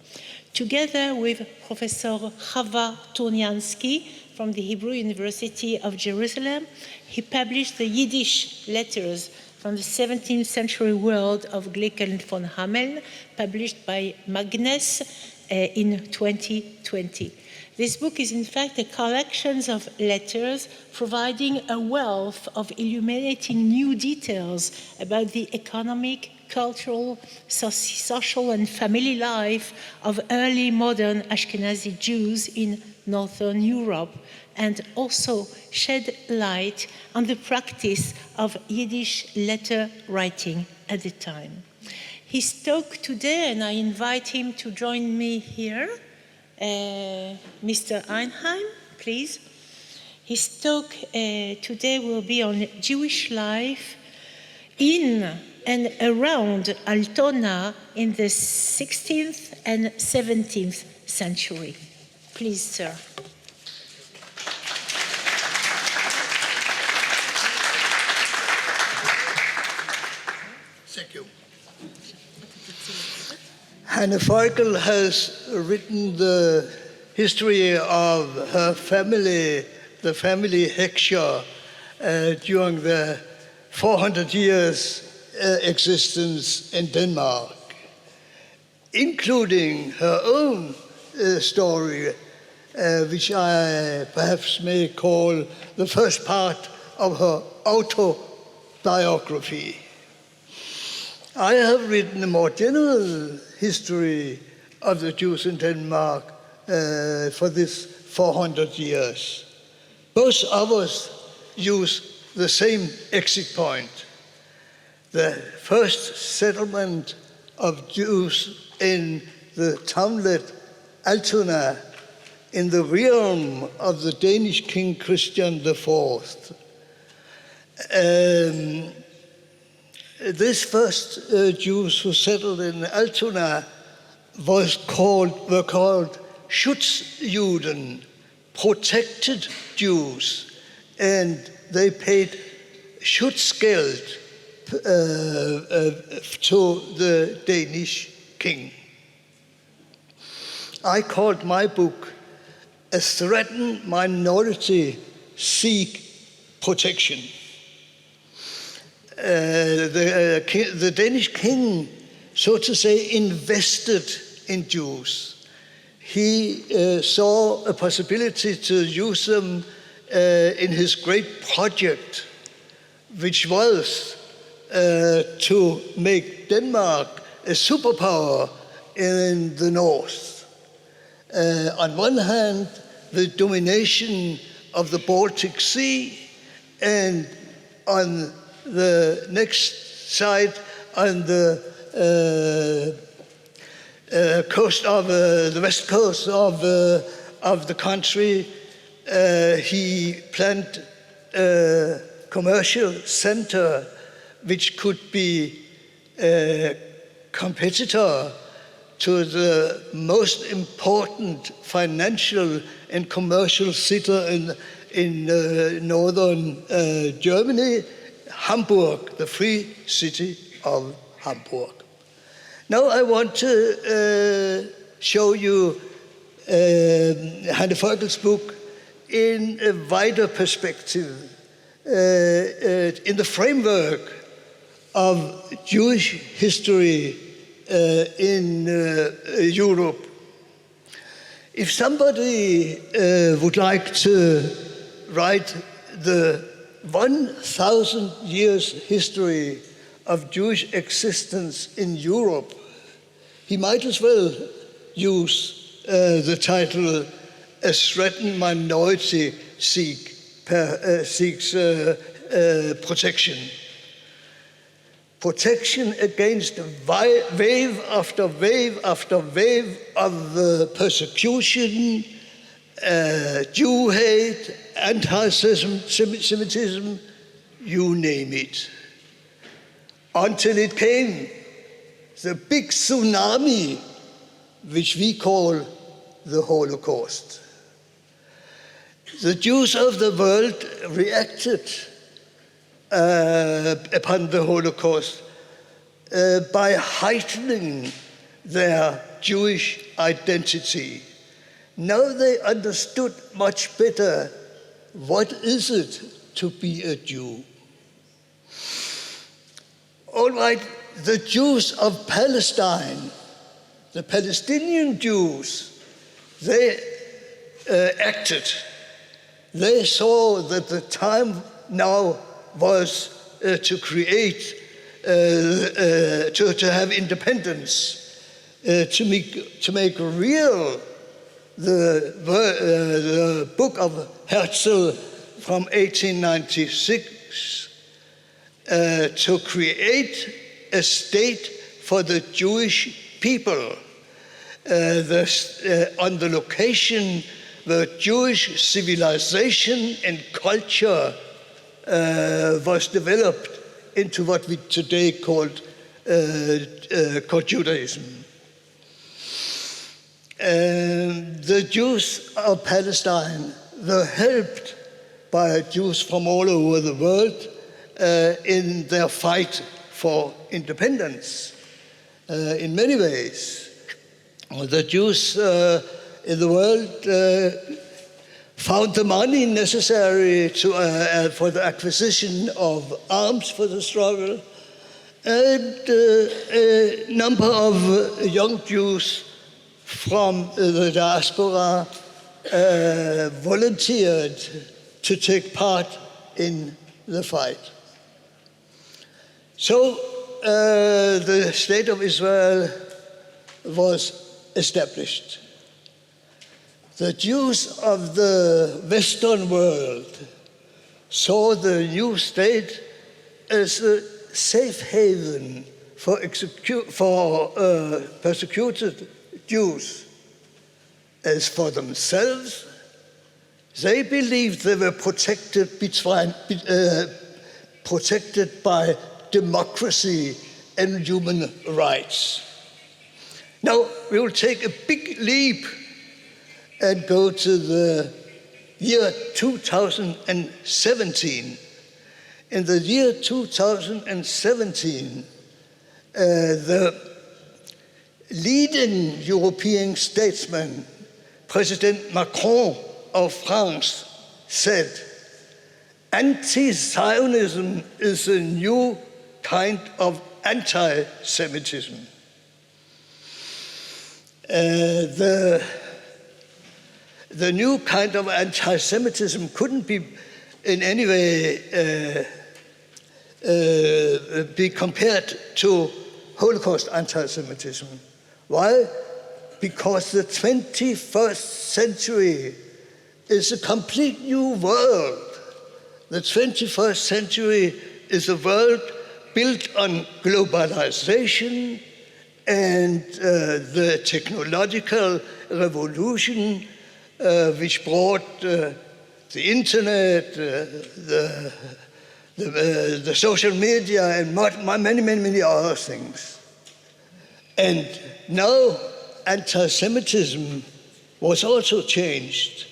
Together with Professor Chava Turniansky from the Hebrew University of Jerusalem, he published the Yiddish letters from the 17th century world of Glicken von Hameln, published by Magnes in 2020. This book is in fact a collection of letters providing a wealth of illuminating new details about the economic, cultural, social and family life of early modern Ashkenazi Jews in Northern Europe, and also shed light on the practice of Yiddish letter writing at the time. His talk today, and I invite him to join me here. Mr. Arnheim, please. His talk today will be on Jewish life in and around Altona in the 16th and 17th century. Please, sir. Thank you. Hanne Foighel has written the history of her family, the family Heckscher, during the 400 years existence in Denmark, including her own story, which I perhaps may call the first part of her autobiography. I have written a more general history of the Jews in Denmark for this 400 years. Both of us use the same exit point. The first settlement of Jews in the townlet Altona in the realm of the Danish king Christian IV. This first Jews who settled in Altona were called Schutzjuden, protected Jews, and they paid Schutzgeld to the Danish king. I called my book "A Threatened Minority Seek Protection." The Danish king, so to say, invested in Jews. He saw a possibility to use them in his great project, which was to make Denmark a superpower in the north. On one hand, the domination of the Baltic Sea, and on the next side, on the coast of the west coast of the country, he planned a commercial center which could be a competitor to the most important financial and commercial city in northern Germany, Hamburg, the free city of Hamburg. Now I want to show you Hanne Foighel's book in a wider perspective, in the framework of Jewish history in Europe. If somebody would like to write the 1,000 years history of Jewish existence in Europe, he might as well use the title "A Threatened Minority Seeks Protection." Protection against wave after wave after wave of persecution, Jew hate, anti-Semitism, you name it. Until it came, the big tsunami, which we call the Holocaust. The Jews of the world reacted upon the Holocaust by heightening their Jewish identity. Now they understood much better what is it to be a Jew. All right, the Jews of Palestine, the Palestinian Jews, they acted. They saw that the time now was to create, to have independence, to make real the book of Herzl from 1896, to create a state for the Jewish people, on the location where Jewish civilization and culture was developed into what we today call Judaism. The Jews of Palestine were helped by Jews from all over the world in their fight for independence in many ways. The Jews in the world found the money necessary for the acquisition of arms for the struggle, and a number of young Jews from the diaspora volunteered to take part in the fight. So the State of Israel was established. The Jews of the Western world saw the new state as a safe haven for persecuted Jews. As for themselves, they believed they were protected by democracy and human rights. Now, we will take a big leap and go to the year 2017. In the year 2017, the leading European statesman, President Macron of France, said, "Anti-Zionism is a new kind of anti-Semitism." The new kind of anti-Semitism couldn't be in any way be compared to Holocaust anti-Semitism. Why? Because the 21st century is a complete new world. The 21st century is a world built on globalization and the technological revolution which brought the internet, the social media, and many other things. And now anti-Semitism was also changed.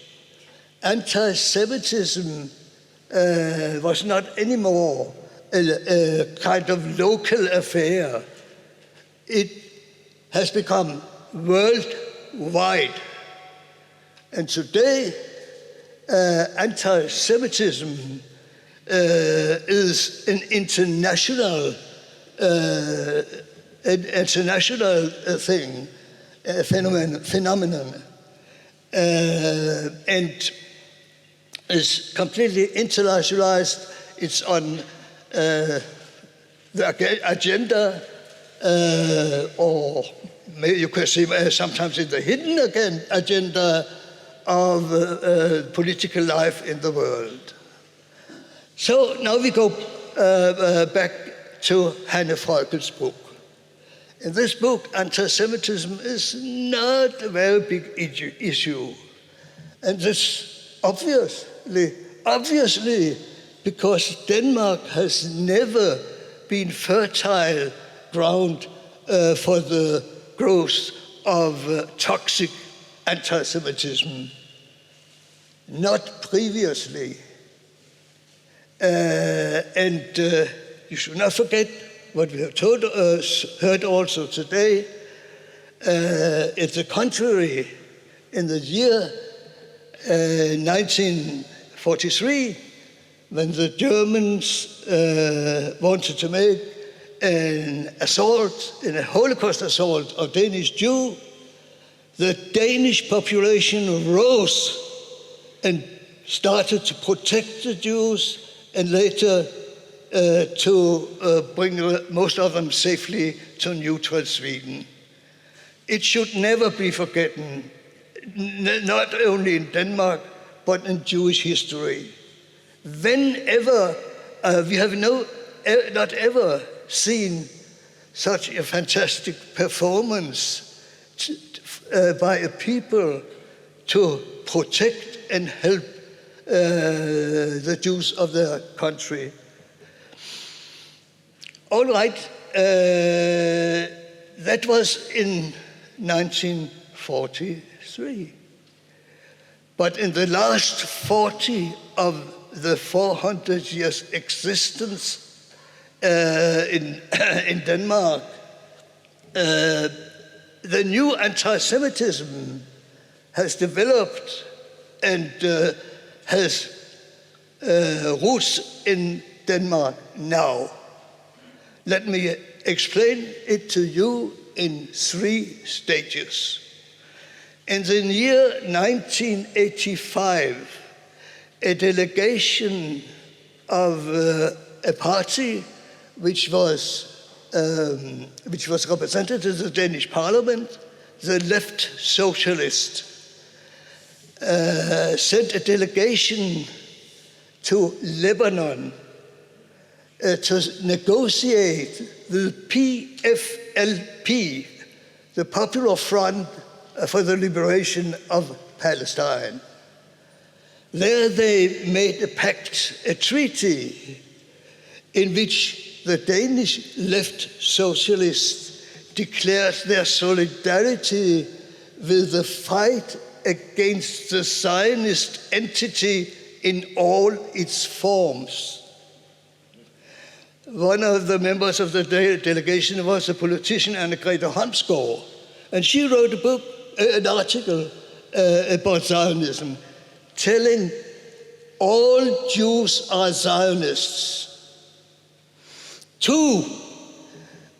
Anti-Semitism was not anymore a kind of local affair. It has become worldwide. And today, anti-Semitism is an international thing, phenomenon, and is completely internationalized. It's on the agenda, or you could say sometimes in the hidden agenda of political life in the world. So now we go back to Hanne Foighel's book. In this book, anti-Semitism is not a very big issue. And this obviously, because Denmark has never been fertile ground for the growth of toxic anti-Semitism. Not previously. And you should not forget what we have heard also today. It's the contrary. In the year 1943, when the Germans wanted to make an assault, a Holocaust assault of Danish Jews, the Danish population rose and started to protect the Jews, and later to bring most of them safely to neutral Sweden. It should never be forgotten, not only in Denmark, but in Jewish history. Whenever we have not ever seen such a fantastic performance by a people to protect and help the Jews of their country. All right, that was in 1943. But in the last 40 of the 400 years existence in Denmark, the new anti-Semitism has developed and has roots in Denmark now. Let me explain it to you in 3 stages. In the year 1985, a delegation of a party which was represented in the Danish parliament, the left socialist, sent a delegation to Lebanon to negotiate the PFLP, the Popular Front for the Liberation of Palestine. There they made a pact, a treaty, in which the Danish left socialists declared their solidarity with the fight against the Zionist entity in all its forms. One of the members of the delegation was a politician, Anne-Grethe Holmsgaard, and she wrote a book, an article about Zionism, telling all Jews are Zionists. 2,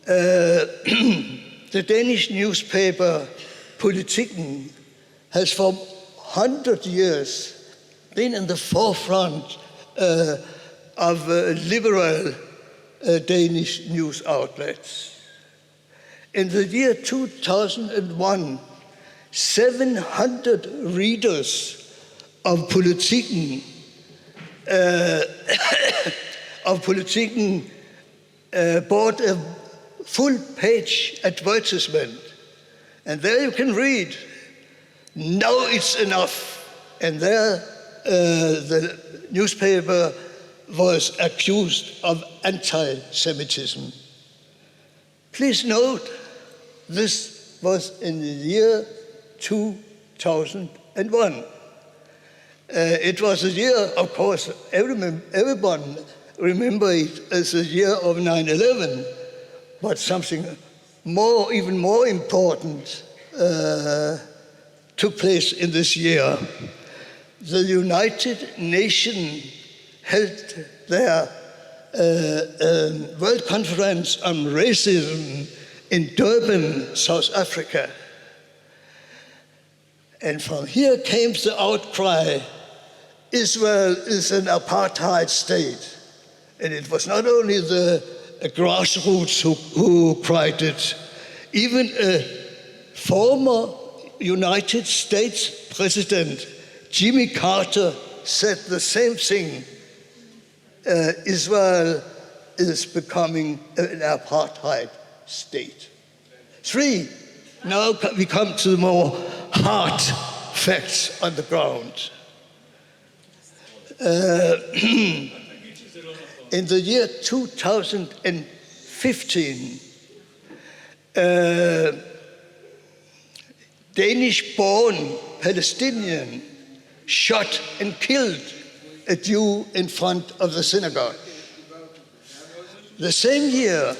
the Danish newspaper Politiken has for 100 years been in the forefront of liberal Danish news outlets. In the year 2001, 700 readers of Politiken bought a full-page advertisement, and there you can read, "Now it's enough." And there the newspaper was accused of anti-Semitism. Please note, this was in the year 2001. It was a year, of course, everyone remember it as the year of 9/11, but something more, even more important took place in this year. The United Nations held their World Conference on Racism in Durban, South Africa. And from here came the outcry, Israel is an apartheid state. And it was not only the grassroots who cried it, even a former United States President, Jimmy Carter, said the same thing. Israel is becoming an apartheid state. 3, now we come to the more hard facts on the ground. In the year 2015, Danish-born Palestinian shot and killed a Jew in front of the synagogue. The same year,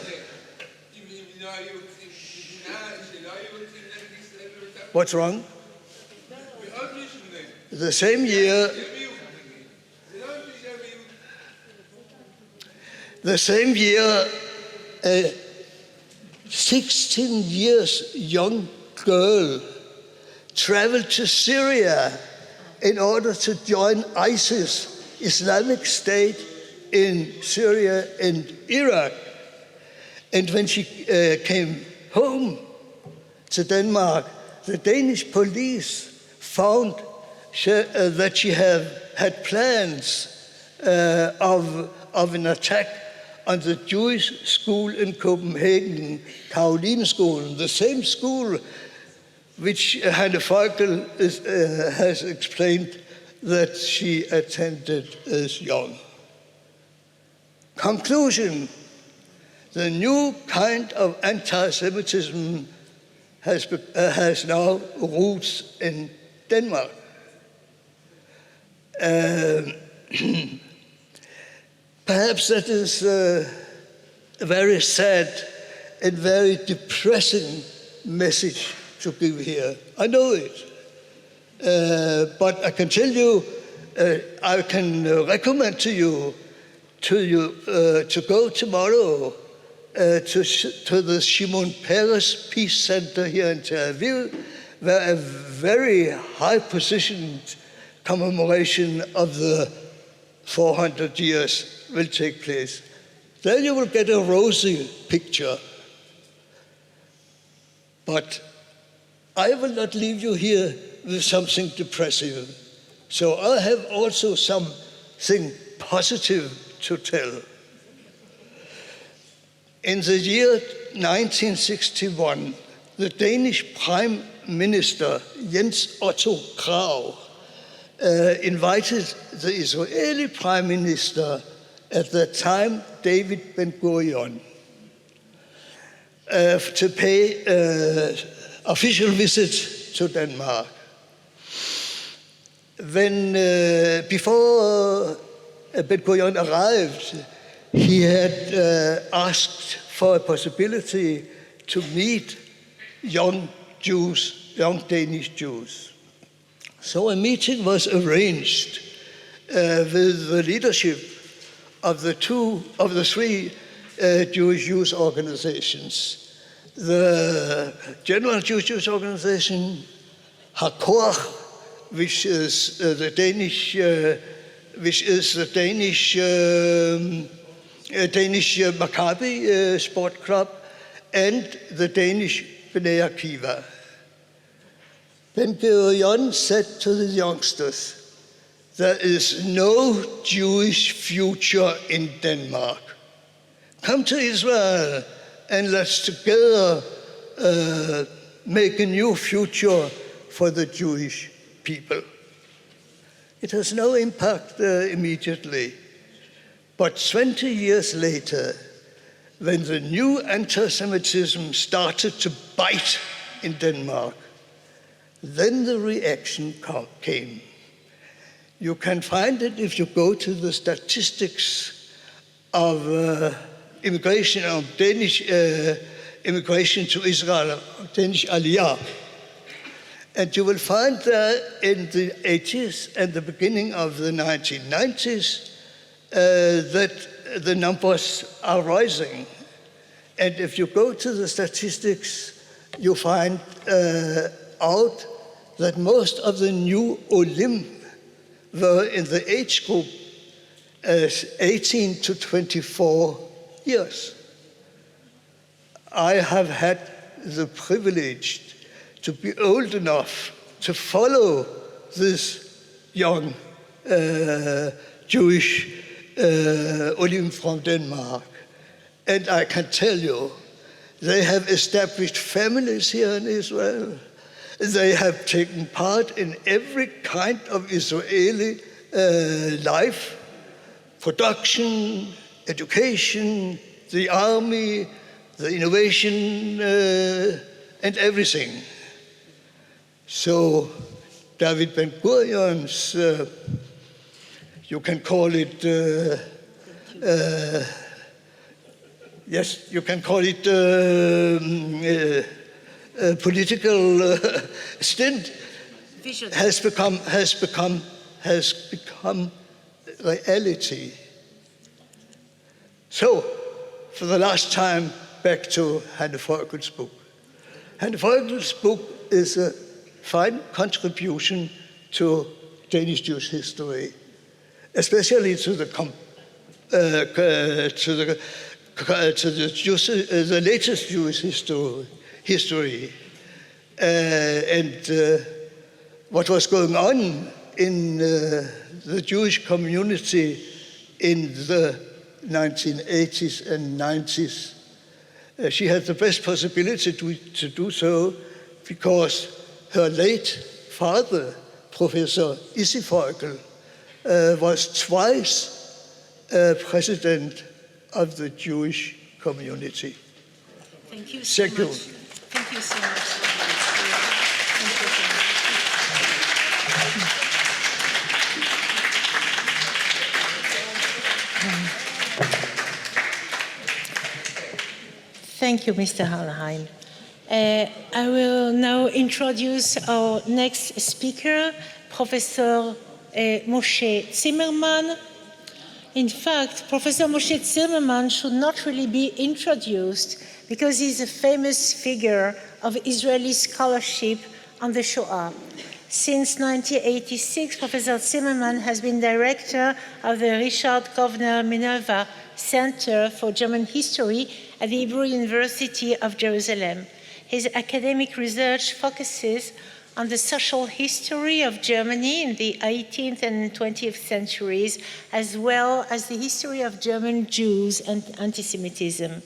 what's wrong? The same year, a 16 years young girl traveled to Syria in order to join ISIS, Islamic State, in Syria and Iraq. And when she came home to Denmark, the Danish police found that she had plans of an attack on the Jewish school in Copenhagen, Karoline-skolen, the same school which Hanne Foighel has explained that she attended as young. Conclusion, the new kind of anti-Semitism has now roots in Denmark. Perhaps that is a very sad and very depressing message to give here. I know it. But I can tell you, I can recommend to you to go tomorrow to the Shimon Peres Peace Center here in Tel Aviv, where a very high-positioned commemoration of the 400 years will take place. Then you will get a rosy picture. But I will not leave you here with something depressive. So I have also something positive to tell. In the year 1961, the Danish Prime Minister Jens Otto Krag invited the Israeli Prime Minister at the time, David Ben-Gurion, to pay an official visit to Denmark. When, before Ben-Gurion arrived, he had asked for a possibility to meet young Jews, young Danish Jews. So a meeting was arranged with the leadership of the three Jewish youth organizations. The General Jewish Youth Organization, HaKoach, which is the Danish Maccabi sport club, and the Danish Bnei Akiva. Ben-Gurion said to the youngsters, there is no Jewish future in Denmark. Come to Israel and let's together make a new future for the Jewish people. It has no impact immediately. But 20 years later, when the new anti-Semitism started to bite in Denmark, then the reaction came. You can find it if you go to the statistics of immigration, of Danish immigration to Israel, Danish Aliyah. And you will find that in the 80s and the beginning of the 1990s that the numbers are rising. And if you go to the statistics, you find out that most of the new Olim were in the age group 18 to 24 years. I have had the privilege to be old enough to follow this young Jewish Olim from Denmark. And I can tell you, they have established families here in Israel. They have taken part in every kind of Israeli life, production, education, the army, the innovation, and everything. So David Ben-Gurion's, you can call it, yes, you can call it political stint has become reality. So, for the last time, back to Hanne Foighel's book. Hanne Foighel's book is a fine contribution to Danish Jewish history, especially to the latest Jewish history. And what was going on in the Jewish community in the 1980s and 90s. She had the best possibility to do so because her late father, Professor Foighel, was twice president of the Jewish community. Thank you so much. you. Thank you so much. Thank you, Mr. Arnheim. I will now introduce our next speaker, Professor Moshe Zimmermann. In fact, Professor Moshe Zimmermann should not really be introduced because he's a famous figure of Israeli scholarship on the Shoah. Since 1986, Professor Zimmermann has been director of the Richard Kovner Minerva Center for German History at the Hebrew University of Jerusalem. His academic research focuses on the social history of Germany in the 18th and 20th centuries, as well as the history of German Jews and anti-Semitism.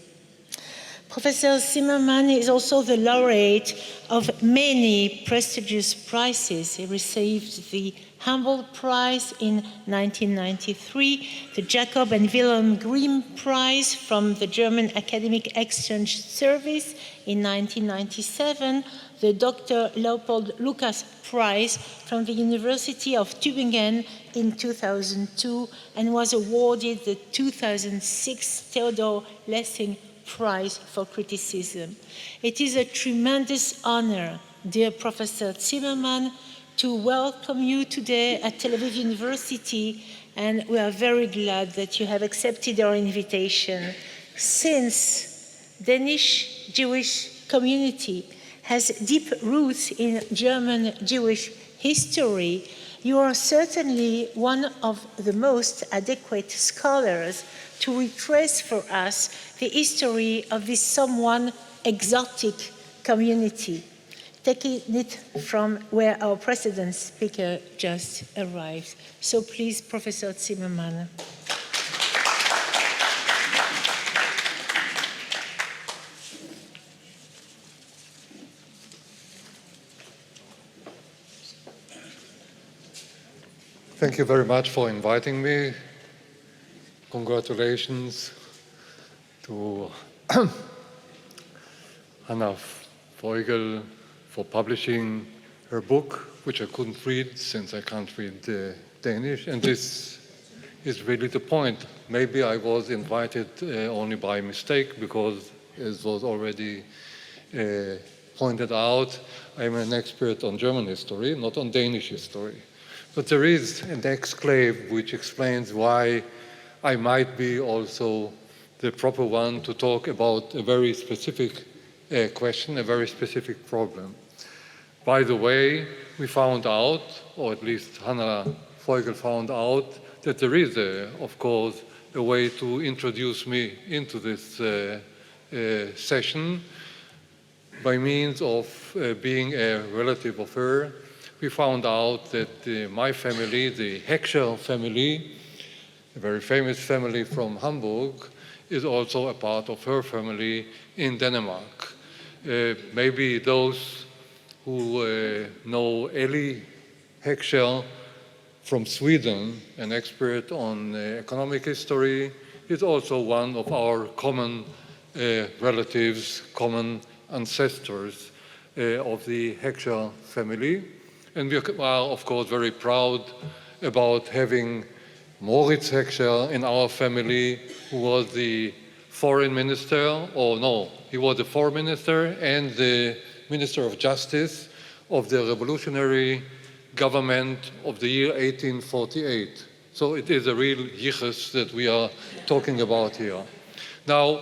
Professor Zimmermann is also the laureate of many prestigious prizes. He received the Humboldt Prize in 1993, the Jacob and Wilhelm Grimm Prize from the German Academic Exchange Service in 1997, the Dr. Leopold Lucas Prize from the University of Tübingen in 2002, and was awarded the 2006 Theodor Lessing Prize for Criticism. It is a tremendous honor, dear Professor Zimmermann, to welcome you today at Tel Aviv University, and we are very glad that you have accepted our invitation. Since Danish Jewish community has deep roots in German Jewish history, you are certainly one of the most adequate scholars to retrace for us the history of this somewhat exotic community, taking it from where our precedent speaker just arrived. So please, Professor Zimmermann. Thank you very much for inviting me. Congratulations to Hanne Foighel for publishing her book, which I couldn't read since I can't read Danish. And this is really the point. Maybe I was invited only by mistake because, as was already pointed out, I'm an expert on German history, not on Danish history. But there is an exclave which explains why I might be also the proper one to talk about a very specific question, a very specific problem. By the way, we found out, or at least Hanne Foighel found out, that there is, of course, a way to introduce me into this session by means of being a relative of her. We found out that my family, the Heckscher family, a very famous family from Hamburg, is also a part of her family in Denmark. Maybe those who know Eli Heckscher from Sweden, an expert on economic history, is also one of our common relatives, common ancestors of the Heckscher family. And we are, of course, very proud about having Moritz Heckscher in our family, who was the foreign minister, or no, he was the foreign minister and the Minister of Justice of the revolutionary government of the year 1848. So it is a real yichus that we are talking about here. Now,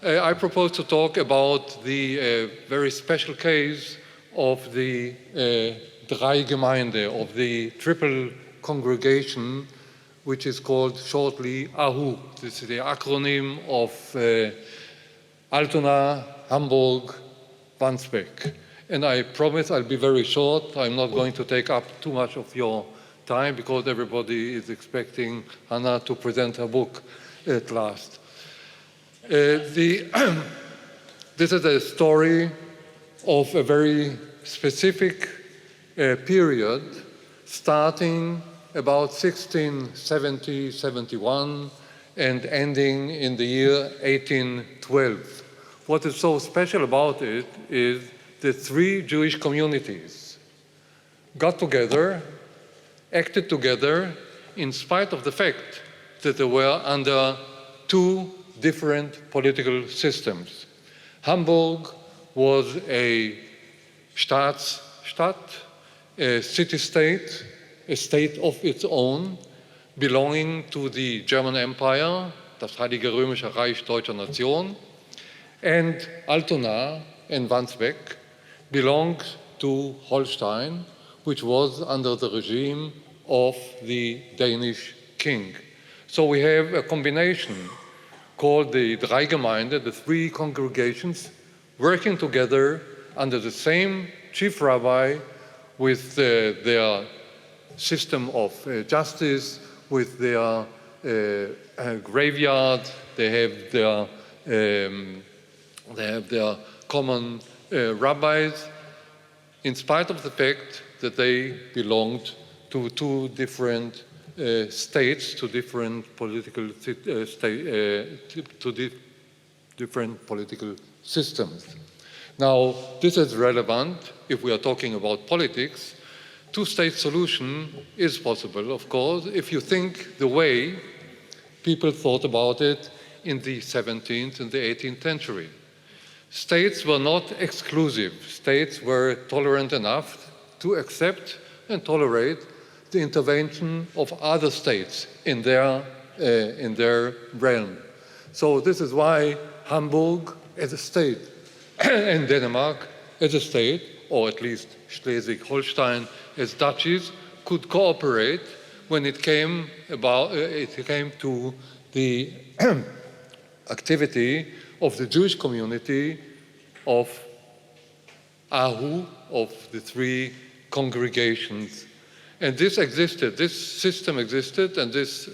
I propose to talk about the very special case of the Drei Gemeinde, of the triple congregation, which is called shortly AHU. This is the acronym of Altona, Hamburg, Wandsbek. And I promise I'll be very short. I'm not going to take up too much of your time because everybody is expecting Hanne to present her book at last. This is a story of a very specific period starting about 1670-71 and ending in the year 1812. What is so special about it is the three Jewish communities got together, acted together, in spite of the fact that they were under two different political systems. Hamburg was a Staatsstadt, a city-state, a state of its own, belonging to the German Empire, das Heilige Römische Reich Deutscher Nation, and Altona and Wandsbek belonged to Holstein, which was under the regime of the Danish king. So we have a combination called the Dreigemeinde, the three congregations, working together under the same chief rabbi with their system of justice, with their graveyard. They have their common rabbis, in spite of the fact that they belonged to two different states, to different political different political systems. Now, this is relevant if we are talking about politics. Two-state solution is possible, of course, if you think the way people thought about it in the 17th and the 18th century. States were not exclusive. States were tolerant enough to accept and tolerate the intervention of other states in their realm. So this is why Hamburg as a state and Denmark as a state, or at least Schleswig-Holstein as duchies, could cooperate when it came to the activity of the Jewish community of Ahu, of the three congregations. And this existed, this system existed, and this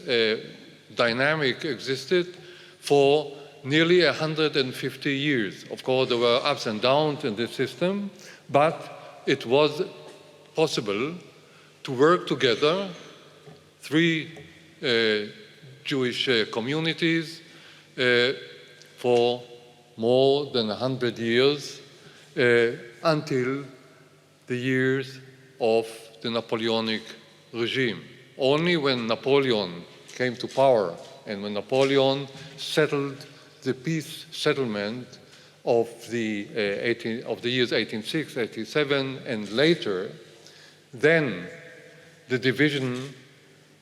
dynamic existed for nearly 150 years. Of course, there were ups and downs in this system, but it was possible to work together, three Jewish communities, for more than 100 years, until the years of the Napoleonic regime. Only when Napoleon came to power and when Napoleon settled the peace settlement of the years 1806, 1807, and later, then the division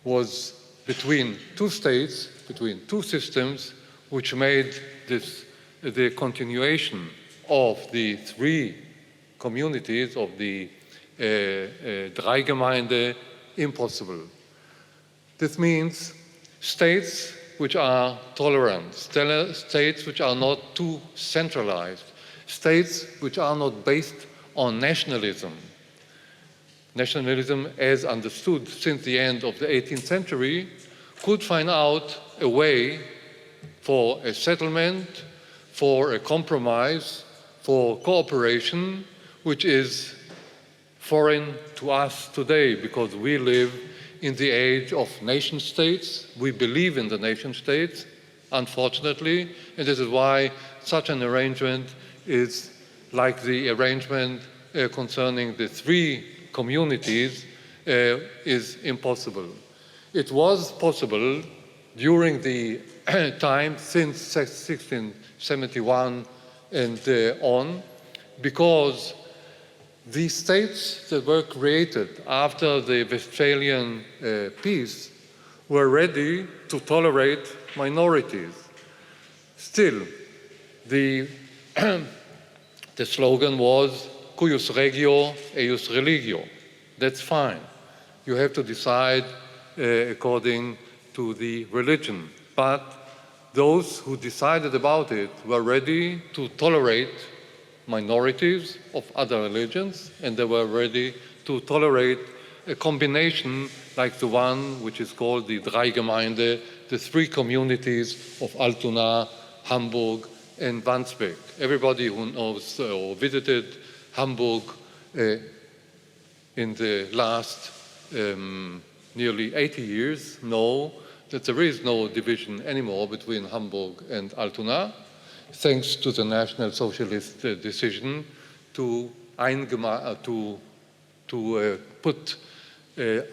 was between two states, between two systems, which made this the continuation of the three communities of the Dreigemeinde impossible. This means states which are tolerant, states which are not too centralized, states which are not based on nationalism. Nationalism, as understood since the end of the 18th century, could find out a way for a settlement, for a compromise, for cooperation, which is foreign to us today because we live in the age of nation states. We believe in the nation states, unfortunately, and this is why such an arrangement is like the arrangement concerning the three communities is impossible. It was possible during the time since 1671 and on, because the states that were created after the Westphalian peace were ready to tolerate minorities. Still, the slogan was cuius regio, eius religio. That's fine. You have to decide according to the religion. But those who decided about it were ready to tolerate minorities of other religions, and they were ready to tolerate a combination like the one which is called the Dreigemeinde, the three communities of Altona, Hamburg, and Wandsbek. Everybody who knows or visited Hamburg in the last nearly 80 years know that there is no division anymore between Hamburg and Altona, thanks to the National Socialist decision to put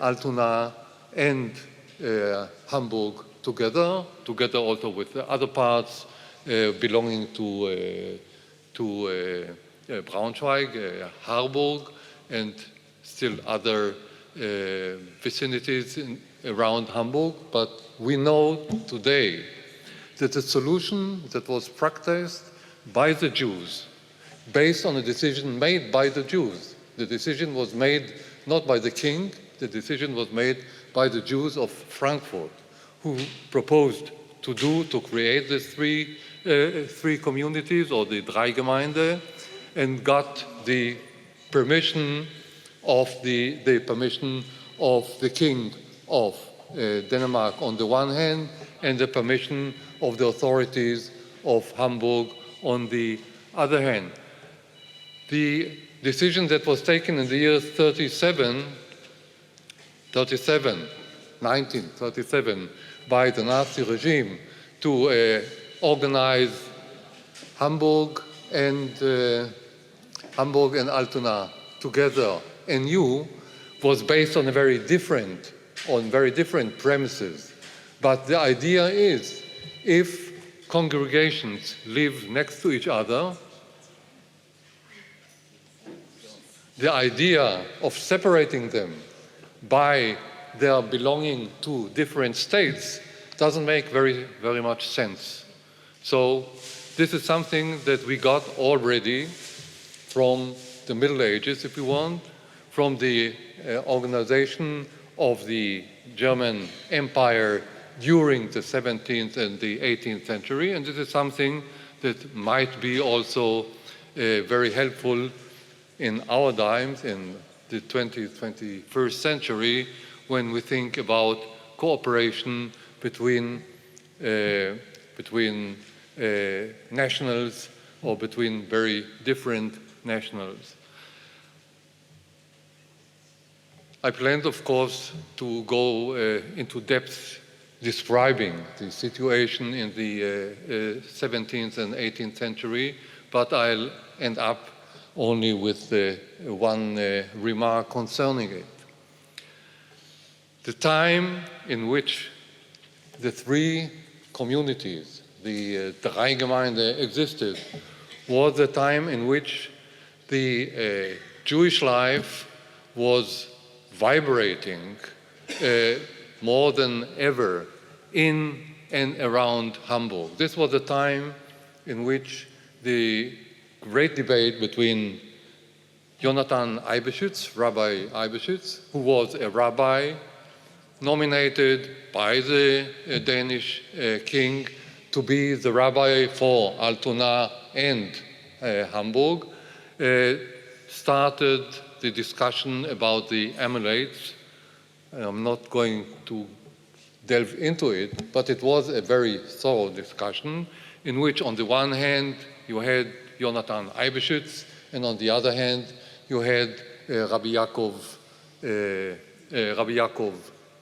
Altona and Hamburg together also with the other parts belonging to Braunschweig, Harburg, and still other vicinities around Hamburg. But we know today that the solution that was practiced by the Jews, based on a decision made by the Jews, the decision was made not by the king, the decision was made by the Jews of Frankfurt, who proposed to create the three communities, or the Drei Gemeinde, and got the permission of the permission of the king of Denmark on the one hand, and the permission of the authorities of Hamburg on the other hand. The decision that was taken in the year 1937, by the Nazi regime to organize Hamburg and Altona together anew was based on very different premises. But the idea is, if congregations live next to each other, the idea of separating them by their belonging to different states doesn't make very much sense. So this is something that we got already from the Middle Ages, if you want, from the organization of the German Empire during the 17th and the 18th century, and this is something that might be also very helpful in our times, in the 20th, 21st century, when we think about cooperation between nationals, or between very different nationals. I planned, of course, to go into depth describing the situation in the 17th and 18th century, but I'll end up only with one remark concerning it. The time in which the three communities, the Drei Gemeinde, existed, was the time in which the Jewish life was vibrating more than ever in and around Hamburg. This was the time in which the great debate between Jonathan Eibeschütz, Rabbi Eibeschütz, who was a rabbi nominated by the Danish king to be the rabbi for Altona and Hamburg, started the discussion about the amulets. I'm not going to delve into it, but it was a very thorough discussion in which, on the one hand, you had Jonathan Eibeschütz, and on the other hand, you had Rabbi Yaakov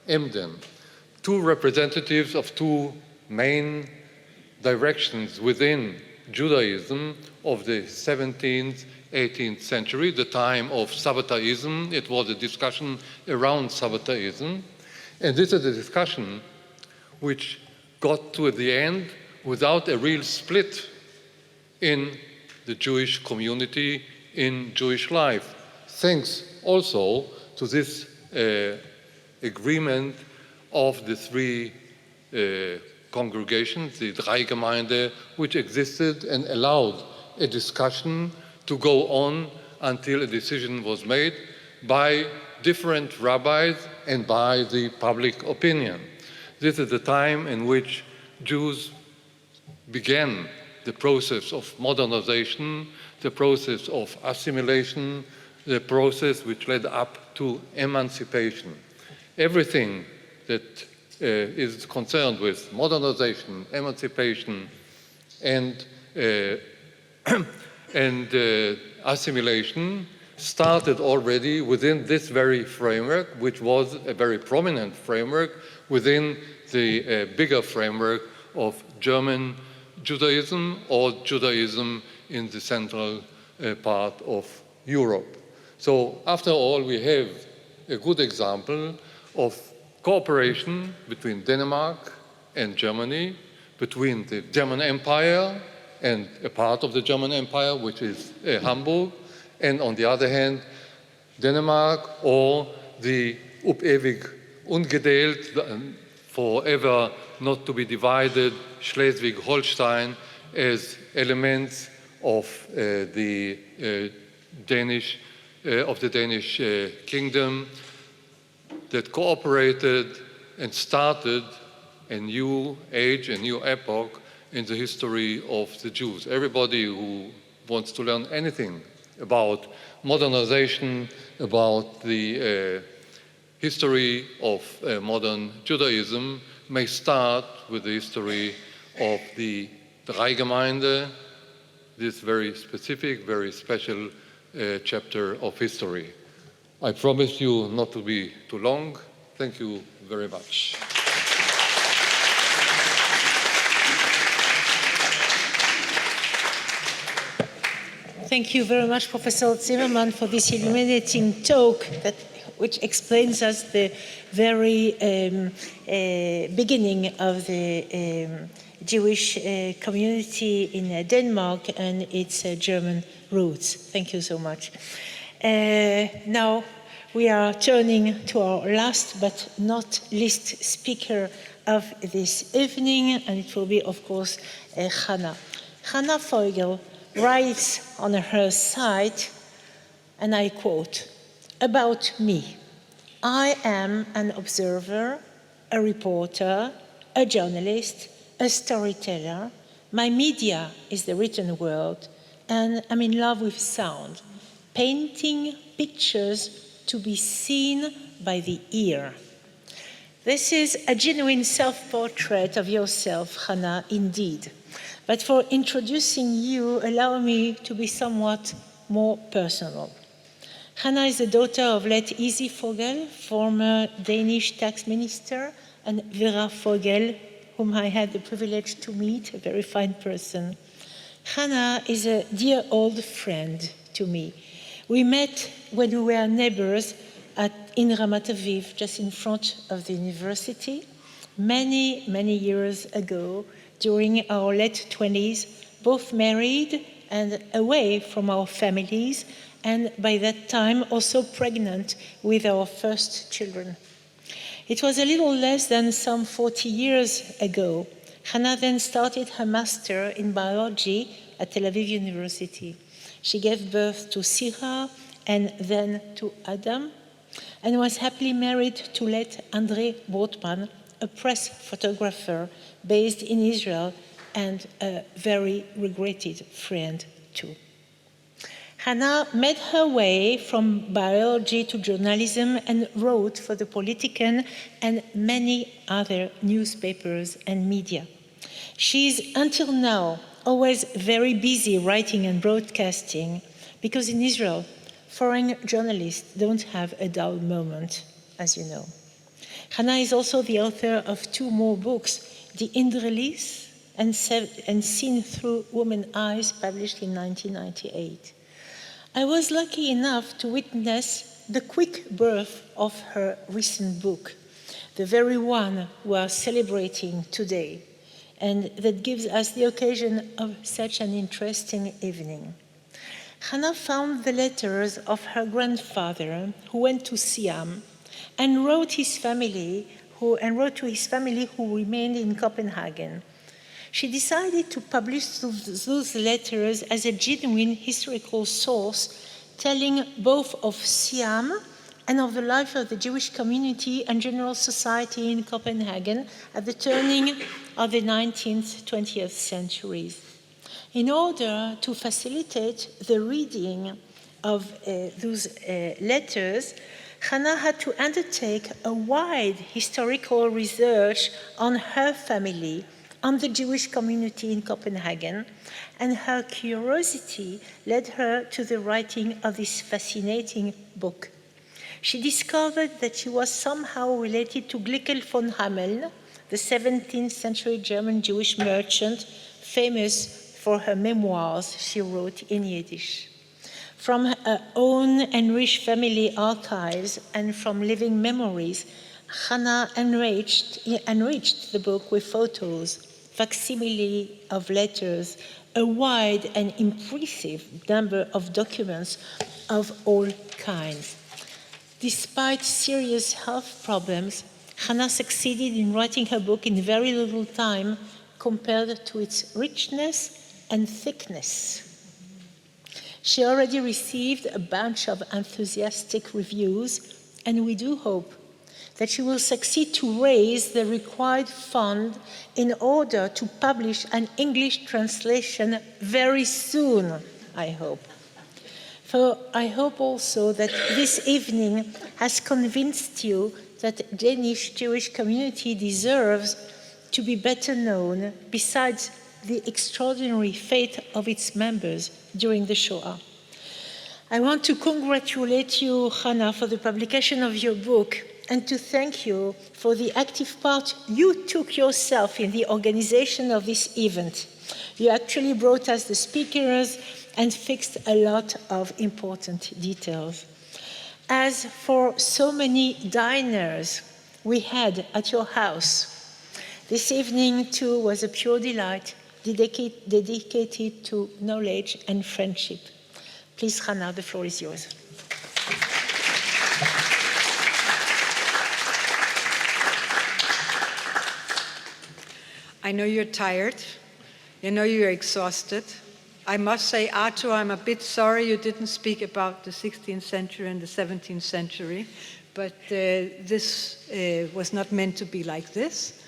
Emden, two representatives of two main directions within Judaism of the 17th, 18th century, the time of Sabbataism. It was a discussion around Sabbataism. And this is a discussion which got to the end without a real split in the Jewish community, in Jewish life, thanks also to this agreement of the three congregations, the Drei Gemeinde, which existed and allowed a discussion to go on until a decision was made by different rabbis and by the public opinion. This is the time in which Jews began the process of modernization, the process of assimilation, the process which led up to emancipation. Everything that is concerned with modernization, emancipation, and assimilation started already within this very framework, which was a very prominent framework within the bigger framework of German Judaism, or Judaism in the central part of Europe. So after all, we have a good example of cooperation between Denmark and Germany, between the German Empire and a part of the German Empire, which is Hamburg, and on the other hand, Denmark, or the up ewig ungedeelt, forever not to be divided, Schleswig-Holstein, as elements of the Danish kingdom that cooperated and started a new age, a new epoch in the history of the Jews. Everybody who wants to learn anything about modernization, about the history of modern Judaism, may start with the history of the Dreigemeinde, this very specific, very special chapter of history. I promise you not to be too long. Thank you very much. Thank you very much, Professor Zimmermann, for this illuminating talk which explains us the very beginning of the Jewish community in Denmark and its German roots. Thank you so much. Now we are turning to our last but not least speaker of this evening, and it will be, of course, Hanne. Hanne Foighel writes on her site, and I quote, "About me, I am an observer, a reporter, a journalist, a storyteller. My media is the written word, and I'm in love with sound, painting pictures to be seen by the ear." This is a genuine self-portrait of yourself, Hanne, indeed. But for introducing you, allow me to be somewhat more personal. Hanne is the daughter of late Isi Foighel, former Danish tax minister, and Vera Foighel, whom I had the privilege to meet, a very fine person. Hanne is a dear old friend to me. We met when we were neighbors in Ramat Aviv, just in front of the university, many, many years ago, during our late 20s, both married and away from our families, and by that time also pregnant with our first children. It was a little less than some 40 years ago. Hanne then started her master in biology at Tel Aviv University. She gave birth to Sira and then to Adam, and was happily married to late André Brotman, a press photographer based in Israel and a very regretted friend too. Hanne made her way from biology to journalism and wrote for the Politiken and many other newspapers and media. She is, until now, always very busy writing and broadcasting, because in Israel, foreign journalists don't have a dull moment, as you know. Hanne is also the author of 2 more books, The Indrelis and Seen Through Women's Eyes, published in 1998. I was lucky enough to witness the quick birth of her recent book, the very one we are celebrating today, and that gives us the occasion of such an interesting evening. Hanne found the letters of her grandfather, who went to Siam, and wrote to his family who remained in Copenhagen. She decided to publish those letters as a genuine historical source, telling both of Siam and of the life of the Jewish community and general society in Copenhagen at the turning of the 19th, 20th centuries. In order to facilitate the reading of those letters, Hanne had to undertake a wide historical research on her family, on the Jewish community in Copenhagen, and her curiosity led her to the writing of this fascinating book. She discovered that she was somehow related to Glickel von Hameln, the 17th century German Jewish merchant, famous for her memoirs she wrote in Yiddish. From her own enriched family archives and from living memories, Hanne enriched the book with photos facsimile of letters, a wide and impressive number of documents of all kinds. Despite serious health problems, Hanne succeeded in writing her book in very little time compared to its richness and thickness. She already received a bunch of enthusiastic reviews, and we do hope that she will succeed to raise the required fund in order to publish an English translation very soon, I hope. For I hope also that this evening has convinced you that the Danish Jewish community deserves to be better known besides the extraordinary fate of its members during the Shoah. I want to congratulate you, Hanne, for the publication of your book and to thank you for the active part you took yourself in the organization of this event. You actually brought us the speakers and fixed a lot of important details. As for so many diners we had at your house, this evening too was a pure delight dedicated to knowledge and friendship. Please, Hanne, the floor is yours. I know you're tired. I know you're exhausted. I must say, Arthur, I'm a bit sorry you didn't speak about the 16th century and the 17th century, but this was not meant to be like this.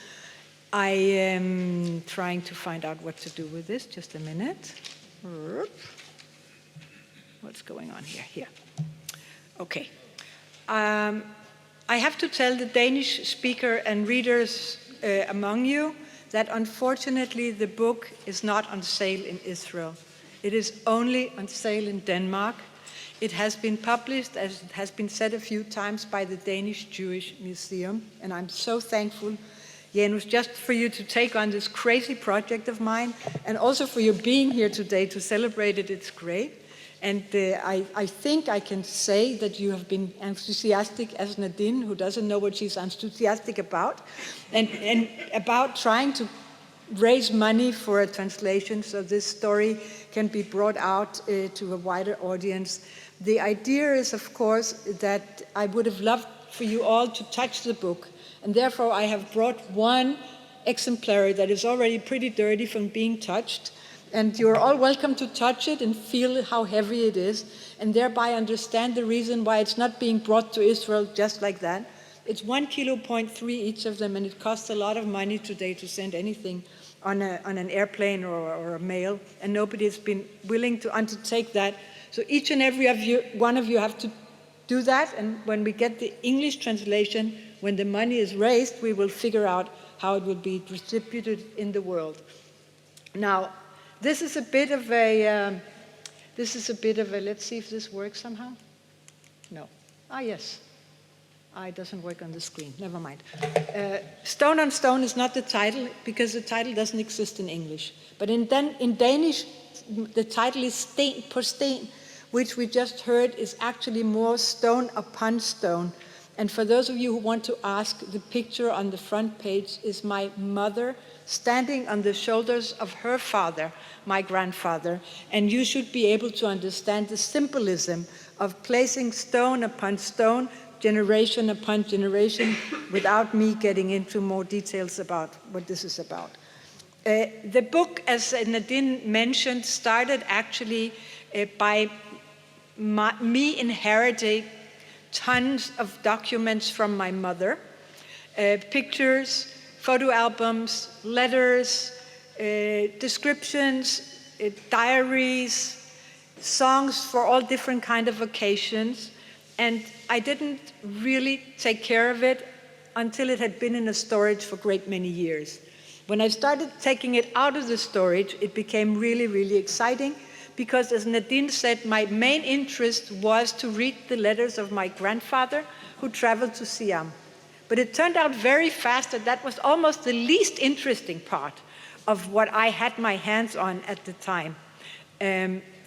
I am trying to find out what to do with this. Just a minute. What's going on here? Here. Okay. I have to tell the Danish speaker and readers among you that unfortunately the book is not on sale in Israel. It is only on sale in Denmark. It has been published, as it has been said a few times, by the Danish Jewish Museum, and I'm so thankful, Janus, just for you to take on this crazy project of mine, and also for you being here today to celebrate it. It's great. And I think I can say that you have been enthusiastic as Nadine, who doesn't know what she's enthusiastic about, and about trying to raise money for a translation so this story can be brought out to a wider audience. The idea is, of course, that I would have loved for you all to touch the book, and therefore I have brought one exemplary that is already pretty dirty from being touched. And you're all welcome to touch it and feel how heavy it is, and thereby understand the reason why it's not being brought to Israel just like that. It's 1.3 kilo each of them, and it costs a lot of money today to send anything on an airplane or a mail, and nobody has been willing to undertake that. So each and every one of you have to do that, and when we get the English translation, when the money is raised, we will figure out how it will be distributed in the world. Now, this is a bit of a, let's see if this works somehow. No. Ah, yes. Ah, it doesn't work on the screen. Never mind. Stone on Stone is not the title, because the title doesn't exist in English. But in Danish, the title is Sten på Sten, which we just heard is actually more stone upon stone. And for those of you who want to ask, the picture on the front page is my mother standing on the shoulders of her father, my grandfather, and you should be able to understand the symbolism of placing stone upon stone, generation upon generation, without me getting into more details about what this is about. The book, as Nadine mentioned, started actually by me inheriting tons of documents from my mother, pictures, photo albums, letters, descriptions, diaries, songs for all different kind of occasions. And I didn't really take care of it until it had been in a storage for a great many years. When I started taking it out of the storage, it became really, really exciting, because as Nadine said, my main interest was to read the letters of my grandfather who traveled to Siam. But it turned out very fast that that was almost the least interesting part of what I had my hands on at the time.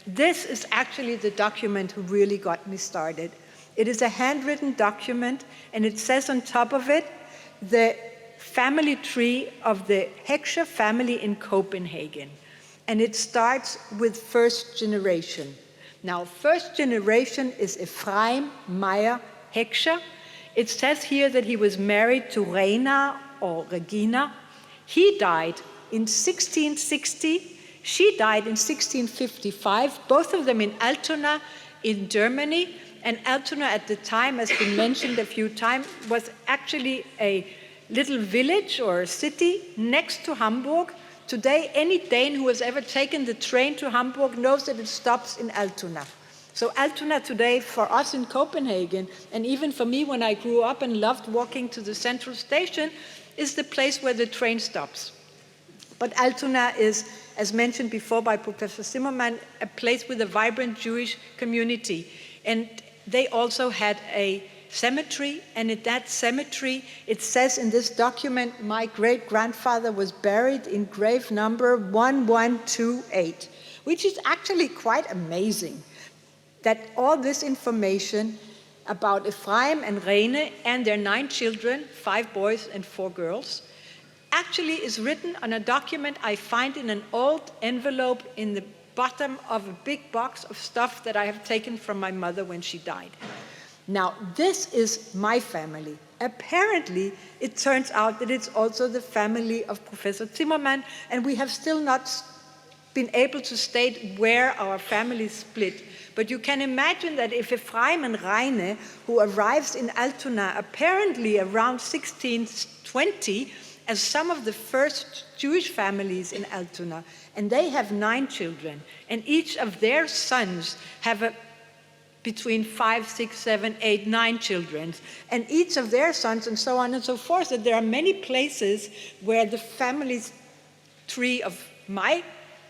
This is actually the document who really got me started. It is a handwritten document, and it says on top of it, the family tree of the Heckscher family in Copenhagen. And it starts with first generation. Now, first generation is Ephraim Meyer Heckscher. It says here that he was married to Rena or Regina. He died in 1660. She died in 1655, both of them in Altona in Germany. And Altona at the time, has been mentioned a few times, was actually a little village or a city next to Hamburg. Today, any Dane who has ever taken the train to Hamburg knows that it stops in Altona. So Altona today, for us in Copenhagen, and even for me when I grew up and loved walking to the central station, is the place where the train stops. But Altona is, as mentioned before by Professor Zimmermann, a place with a vibrant Jewish community. And they also had a cemetery, and in that cemetery, it says in this document, my great-grandfather was buried in grave number 1128, which is actually quite amazing, that all this information about Ephraim and Rene and their 9 children, 5 boys and 4 girls, actually is written on a document I find in an old envelope in the bottom of a big box of stuff that I have taken from my mother when she died. Now, this is my family. Apparently, it turns out that it's also the family of Professor Zimmermann, and we have still not been able to state where our family split. But you can imagine that if Ephraim and Reine, who arrives in Altona apparently around 1620, as some of the first Jewish families in Altona, and they have 9 children, and each of their sons have between 5, 6, 7, 8, 9 children, and each of their sons, and so on and so forth, that there are many places where the family tree of my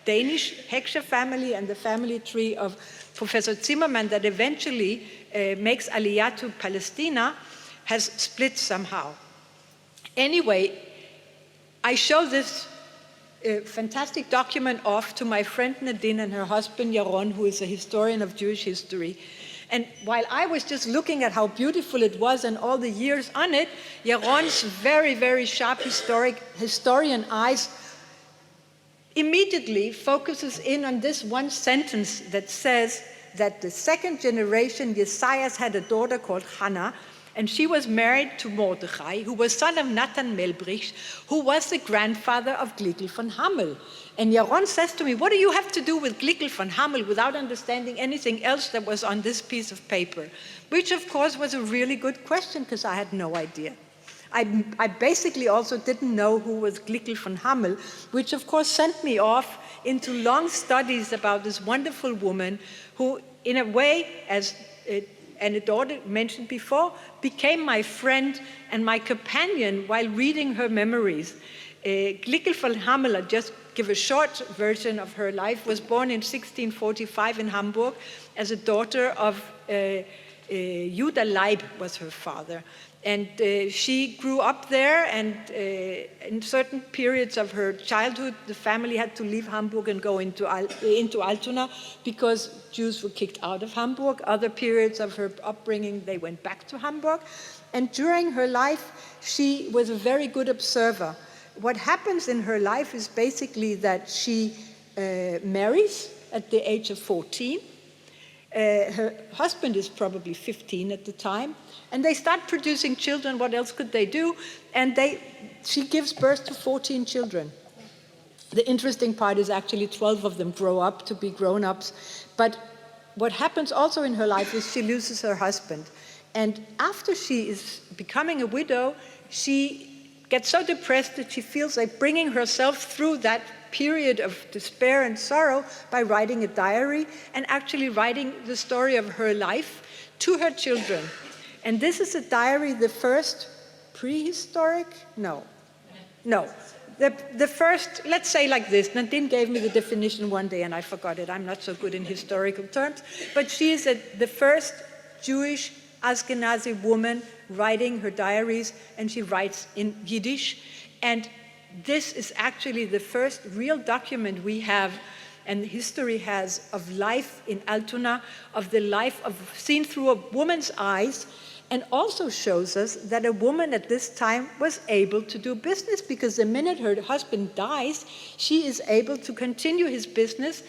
Danish Heckscher family and the family tree of Professor Zimmermann that eventually makes Aliyah to Palestina has split somehow. Anyway, I show this fantastic document off to my friend Nadine and her husband Yaron, who is a historian of Jewish history. And while I was just looking at how beautiful it was and all the years on it, Yaron's very, very sharp historian eyes immediately focuses in on this one sentence that says that the second generation, Jesajas had a daughter called Hanne, and she was married to Mordechai, who was son of Nathan Melbrich, who was the grandfather of Glickl von Hammel. And Jaron says to me, what do you have to do with Glickl von Hammel, without understanding anything else that was on this piece of paper? Which, of course, was a really good question, because I had no idea. I basically also didn't know who was Glickl von Hammel, which, of course, sent me off into long studies about this wonderful woman who, in a way, as and Dorte mentioned before, became my friend and my companion while reading her memories. Glickl von Hammel, I'll just give a short version of her life, was born in 1645 in Hamburg as a daughter of Judah Leib was her father. And she grew up there, and in certain periods of her childhood, the family had to leave Hamburg and go into Altona because Jews were kicked out of Hamburg. Other periods of her upbringing, they went back to Hamburg. And during her life, she was a very good observer. What happens in her life is basically that she marries at the age of 14. Her husband is probably 15 at the time, and they start producing children. What else could they do? And she gives birth to 14 children. The interesting part is actually 12 of them grow up to be grown-ups. But what happens also in her life is she loses her husband. And after she is becoming a widow, she gets so depressed that she feels like bringing herself through that period of despair and sorrow by writing a diary and actually writing the story of her life to her children. And this is a diary, the first prehistoric? No. The first, let's say like this, Nadine gave me the definition one day and I forgot it. I'm not so good in historical terms, but she is the first Jewish Ashkenazi woman writing her diaries, and she writes in Yiddish. And this is actually the first real document we have, and history has, of life in Altona, of the life seen through a woman's eyes. and also shows us that a woman at this time was able to do business, because the minute her husband dies, she is able to continue his business.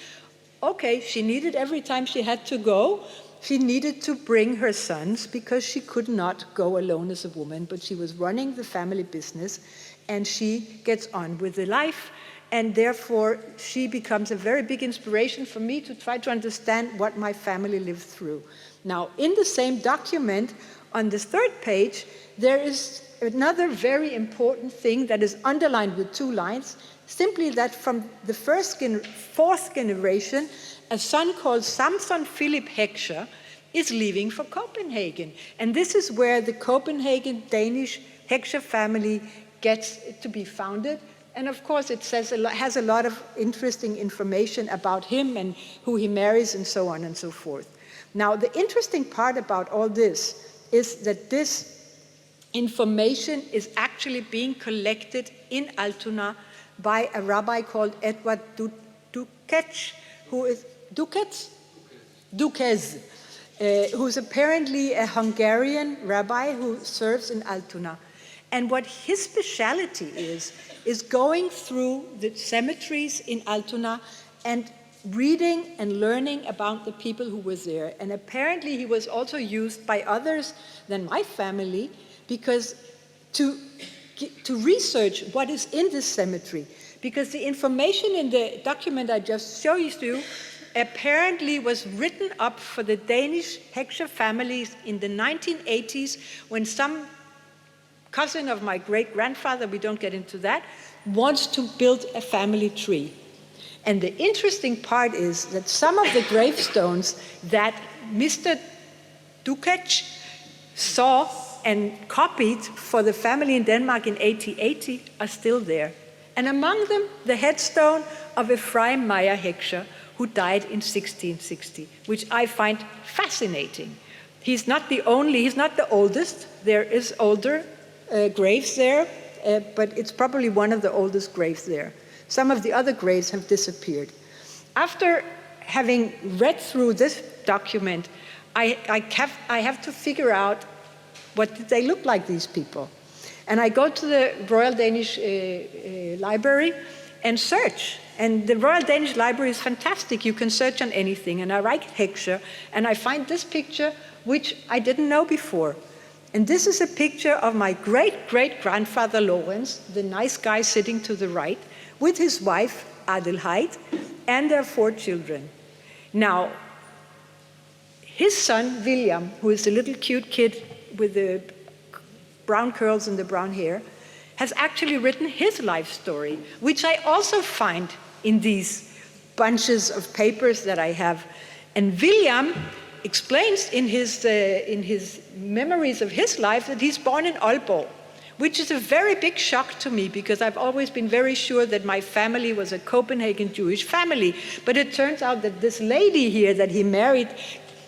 Okay, she needed, every time she had to go, she needed to bring her sons, because she could not go alone as a woman, but she was running the family business, and she gets on with the life. And therefore, she becomes a very big inspiration for me to try to understand what my family lived through. Now, in the same document, on the third page, there is another very important thing that is underlined with 2 lines, simply that from the fourth generation, a son called Samson Philip Heckscher is leaving for Copenhagen. And this is where the Copenhagen Danish Heckscher family gets to be founded. And of course, it has a lot of interesting information about him and who he marries and so on and so forth. Now, the interesting part about all this is that this information is actually being collected in Altona by a rabbi called Edward Dukes, who's apparently a Hungarian rabbi who serves in Altona. And what his specialty is going through the cemeteries in Altona and reading and learning about the people who were there. And apparently he was also used by others than my family, because to research what is in this cemetery, because the information in the document I just showed you apparently was written up for the Danish Heckscher families in the 1980s, when some cousin of my great-grandfather, we don't get into that, wants to build a family tree. And the interesting part is that some of the gravestones that Mr. Dukes saw and copied for the family in Denmark in 1880 are still there. And among them, the headstone of Ephraim Meyer Heckscher, who died in 1660, which I find fascinating. He's not the oldest. There is older graves there, but it's probably one of the oldest graves there. Some of the other graves have disappeared. After having read through this document, I have to figure out what did they look like, these people. And I go to the Royal Danish Library and search. And the Royal Danish Library is fantastic. You can search on anything. And I write Heckscher, and I find this picture, which I didn't know before. And this is a picture of my great-great-grandfather Lawrence, the nice guy sitting to the right, with his wife, Adelheid, and their 4 children. Now, his son, William, who is a little cute kid with the brown curls and the brown hair, has actually written his life story, which I also find in these bunches of papers that I have. And William explains in his memories of his life that he's born in Aalborg, which is a very big shock to me, because I've always been very sure that my family was a Copenhagen Jewish family. But it turns out that this lady here that he married,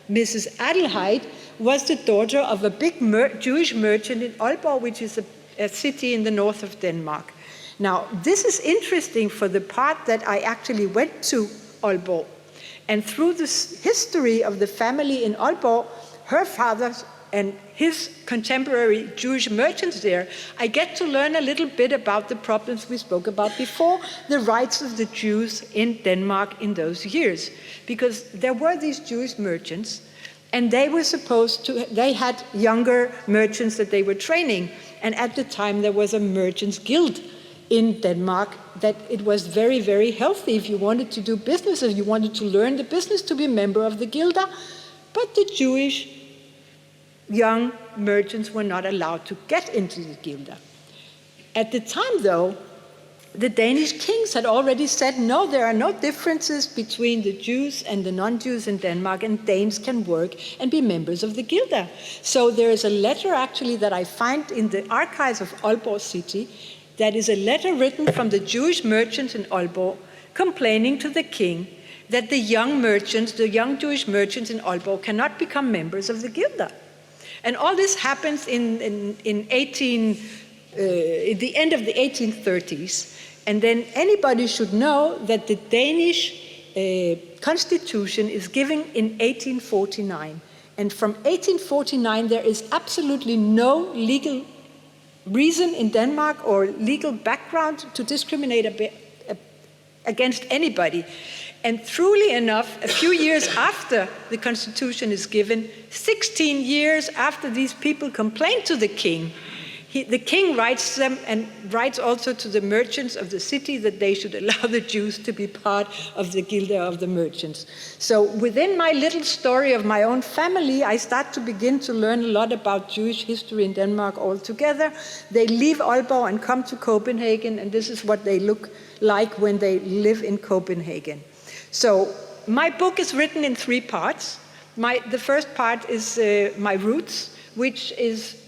Mrs. Adelheid, was the daughter of a big Jewish merchant in Aalborg, which is a city in the north of Denmark. Now, this is interesting for the part that I actually went to Aalborg. And through this history of the family in Aalborg, her father and his contemporary Jewish merchants there, I get to learn a little bit about the problems we spoke about before, the rights of the Jews in Denmark in those years. Because there were these Jewish merchants, and they had younger merchants that they were training. And at the time, there was a merchants' guild in Denmark that it was very, very healthy if you wanted to do business, if you wanted to learn the business, to be a member of the guilda. But the Jewish young merchants were not allowed to get into the guilda. At the time, though, the Danish kings had already said, no, there are no differences between the Jews and the non-Jews in Denmark, and Danes can work and be members of the guilda. So there is a letter actually that I find in the archives of Aalborg city, that is a letter written from the Jewish merchants in Aalborg, complaining to the king that the young Jewish merchants in Aalborg cannot become members of the guilda. And all this happens in the end of the 1830s. And then anybody should know that the Danish constitution is given in 1849. And from 1849, there is absolutely no legal reason in Denmark or legal background to discriminate against anybody. And truly enough, a few years after the constitution is given, 16 years after these people complained to the king, the king writes them and writes also to the merchants of the city that they should allow the Jews to be part of the Gilde of the merchants. So within my little story of my own family, I start to begin to learn a lot about Jewish history in Denmark altogether. They leave Aalborg and come to Copenhagen, and this is what they look like when they live in Copenhagen. So my book is written in 3 parts. The first part is my roots, which is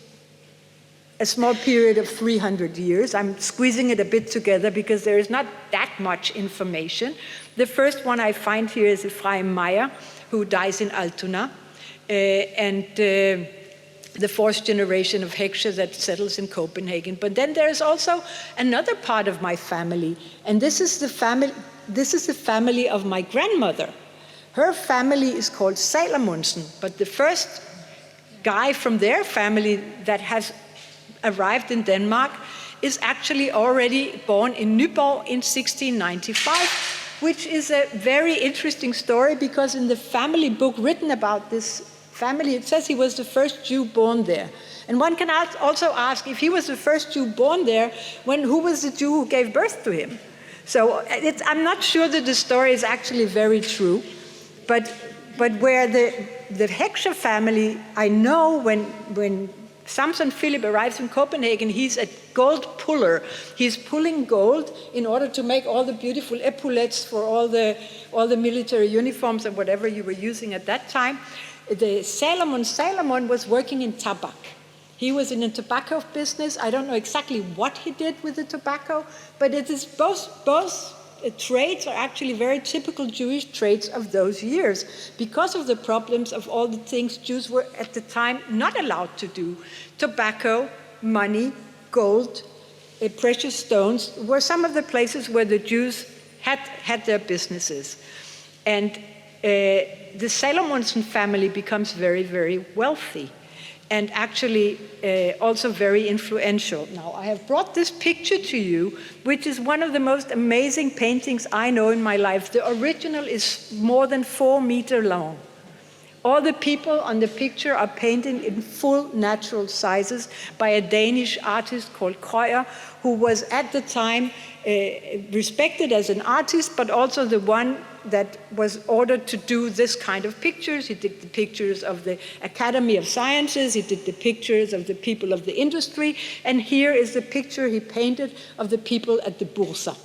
a small period of 300 years. I'm squeezing it a bit together because there is not that much information. The first one I find here is Ephraim Meyer, who dies in Altona, and the 4th generation of Heckscher that settles in Copenhagen. But then there is also another part of my family, and this is the family of my grandmother. Her family is called Salomonsen, but the first guy from their family that has arrived in Denmark is actually already born in Nyborg in 1695, which is a very interesting story because in the family book written about this family, it says he was the first Jew born there. And one can also ask, if he was the first Jew born there, who was the Jew who gave birth to him? So I'm not sure that the story is actually very true, but where the Heckscher family, I know when Samson Philip arrives in Copenhagen, he's a gold puller. He's pulling gold in order to make all the beautiful epaulettes for all the military uniforms and whatever you were using at that time. The Salomon was working in tobacco. He was in a tobacco business. I don't know exactly what he did with the tobacco, but it is both traits are actually very typical Jewish traits of those years because of the problems of all the things Jews were at the time not allowed to do. Tobacco, money, gold, precious stones were some of the places where the Jews had their businesses. And the Salomonsen family becomes very, very wealthy and actually also very influential. Now, I have brought this picture to you, which is one of the most amazing paintings I know in my life. The original is more than 4 meters long. All the people on the picture are painted in full natural sizes by a Danish artist called Krøyer, who was at the time respected as an artist, but also the one that was ordered to do this kind of pictures. He did the pictures of the Academy of Sciences, he did the pictures of the people of the industry, and here is the picture he painted of the people at the Bursa.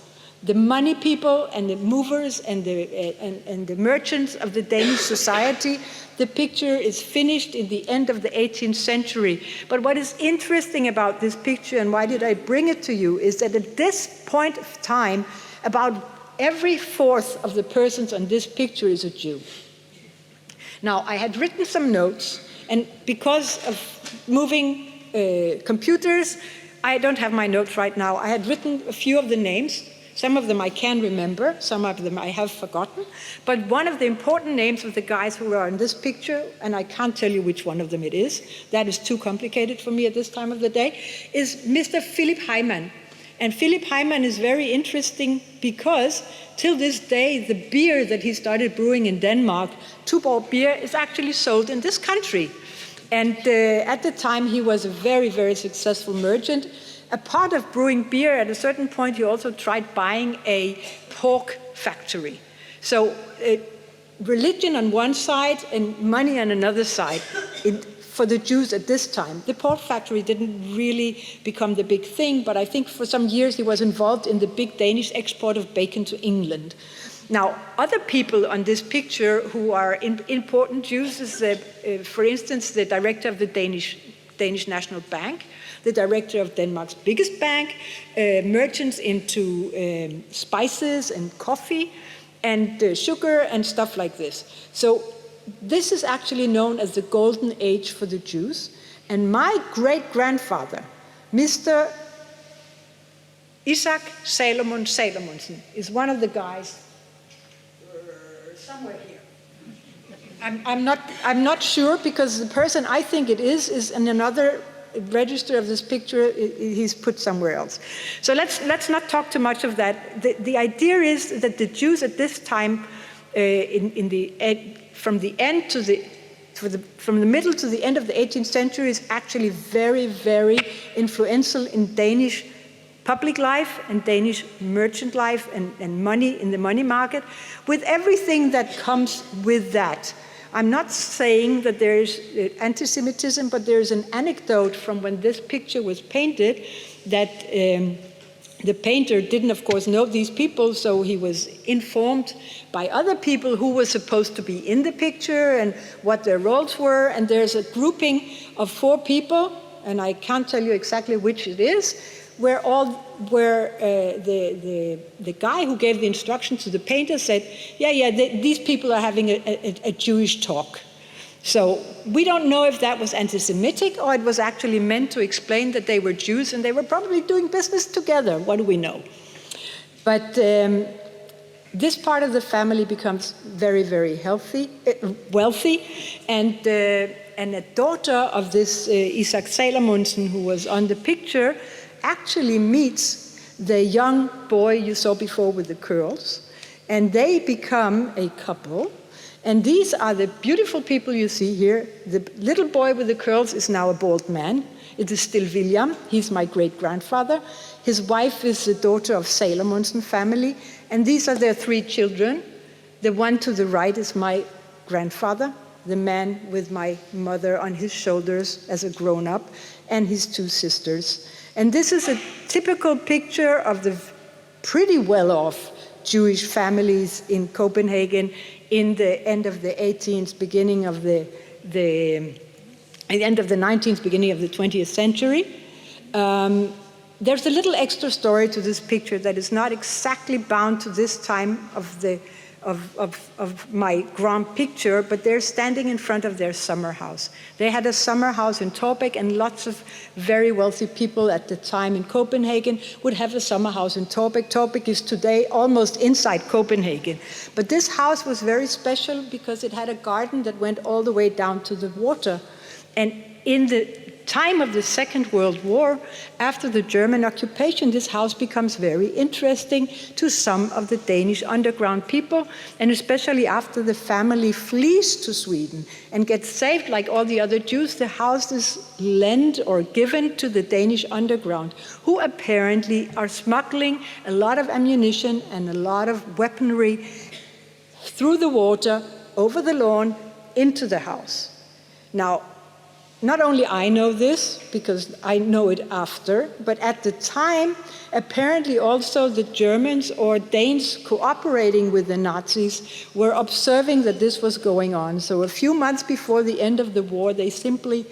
The money people and the movers and the merchants of the Danish society. The picture is finished in the end of the 18th century. But what is interesting about this picture, and why did I bring it to you, is that at this point of time, about every 4th of the persons on this picture is a Jew. Now, I had written some notes, and because of moving computers, I don't have my notes right now. I had written a few of the names. Some of them I can remember, some of them I have forgotten. But one of the important names of the guys who are in this picture, and I can't tell you which one of them it is, that is too complicated for me at this time of the day, is Mr. Philip Heimann. And Philip Heimann is very interesting because till this day, the beer that he started brewing in Denmark, Tuborg beer, is actually sold in this country. And at the time, he was a very, very successful merchant. A part of brewing beer, at a certain point, he also tried buying a pork factory. So religion on one side and money on another side for the Jews at this time. The pork factory didn't really become the big thing, but I think for some years he was involved in the big Danish export of bacon to England. Now, other people on this picture who are important Jews is, for instance, the director of the Danish National Bank, the director of Denmark's biggest bank, merchants into spices and coffee and sugar and stuff like this. So this is actually known as the golden age for the Jews. And my great-grandfather, Mr. Isaac Salomon Salomonsen, is one of the guys somewhere here. I'm not sure, because the person I think it is in another register of this picture. He's put somewhere else. So let's not talk too much of that. The idea is that the Jews at this time, from the middle to the end of the 18th century, is actually very, very influential in Danish public life and Danish merchant life and money in the money market, with everything that comes with that. I'm not saying that there is anti-Semitism, but there is an anecdote from when this picture was painted that the painter didn't, of course, know these people, so he was informed by other people who were supposed to be in the picture and what their roles were. And there's a grouping of 4 people, and I can't tell you exactly which it is, where the guy who gave the instruction to the painter said, these people are having a Jewish talk. So we don't know if that was anti-Semitic or it was actually meant to explain that they were Jews and they were probably doing business together. What do we know? But this part of the family becomes very, very wealthy, and a daughter of this Isak Salomonsson, who was on the picture, actually meets the young boy you saw before with the curls, and they become a couple. And these are the beautiful people you see here. The little boy with the curls is now a bald man. It is still William. He's my great-grandfather. His wife is the daughter of Salomonsson family, and these are their 3 children. The one to the right is my grandfather, the man with my mother on his shoulders as a grown-up, and his 2 sisters. And this is a typical picture of the pretty well-off Jewish families in Copenhagen in the end of the 18th, beginning of the end of the 19th, beginning of the 20th century. There's a little extra story to this picture that is not exactly bound to this time of my grand picture, but they're standing in front of their summer house. They had a summer house in Torbeck, and lots of very wealthy people at the time in Copenhagen would have a summer house in Torbeck. Torbeck is today almost inside Copenhagen. But this house was very special because it had a garden that went all the way down to the water. And in the time of the Second World War, after the German occupation, this house becomes very interesting to some of the Danish underground people, and especially after the family flees to Sweden and gets saved like all the other Jews, the house is lent or given to the Danish underground, who apparently are smuggling a lot of ammunition and a lot of weaponry through the water, over the lawn, into the house. Now, not only I know this, because I know it after, but at the time, apparently also the Germans or Danes cooperating with the Nazis were observing that this was going on. So a few months before the end of the war, they simply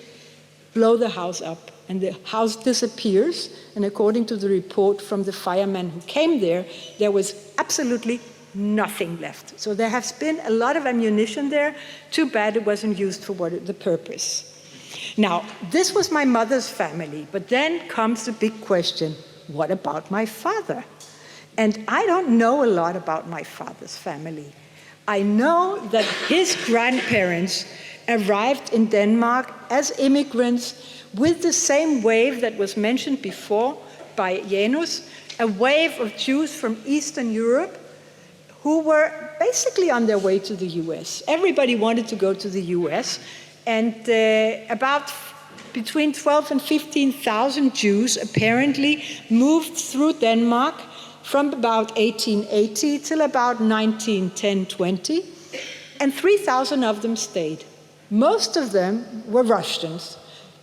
blow the house up, and the house disappears. And according to the report from the firemen who came there was absolutely nothing left. So there has been a lot of ammunition there. Too bad it wasn't used for the purpose. Now, this was my mother's family, but then comes the big question, what about my father? And I don't know a lot about my father's family. I know that his grandparents arrived in Denmark as immigrants with the same wave that was mentioned before by Janus, a wave of Jews from Eastern Europe who were basically on their way to the US. Everybody wanted to go to the US. And about between 12 and 15,000 Jews apparently moved through Denmark from about 1880 till about 1910-20, and 3,000 of them stayed. Most of them were Russians,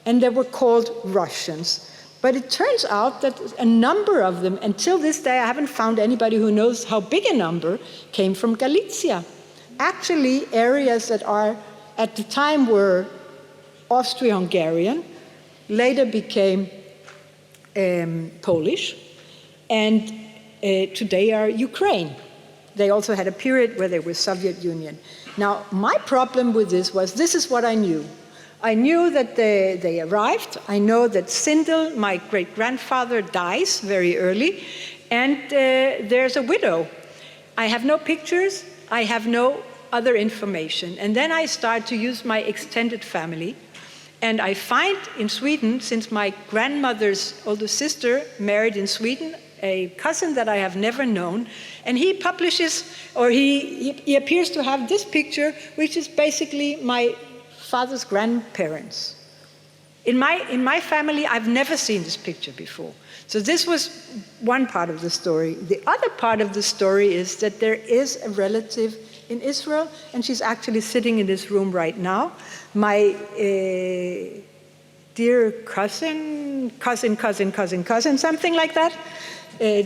and they were called Russians. But it turns out that a number of them, until this day I haven't found anybody who knows how big a number, came from Galicia. Actually, areas that are at the time were Austro-Hungarian, later became Polish, and today are Ukraine. They also had a period where they were Soviet Union. Now, my problem with this is what I knew. I knew that they arrived. I know that Sindel, my great-grandfather, dies very early, and there's a widow. I have no pictures. I have no other information. And then I start to use my extended family. And I find in Sweden, since my grandmother's older sister married in Sweden, a cousin that I have never known, and he publishes, or he appears to have this picture, which is basically my father's grandparents. In my family, I've never seen this picture before. So this was one part of the story. The other part of the story is that there is a relative in Israel, and she's actually sitting in this room right now. My dear cousin, something like that,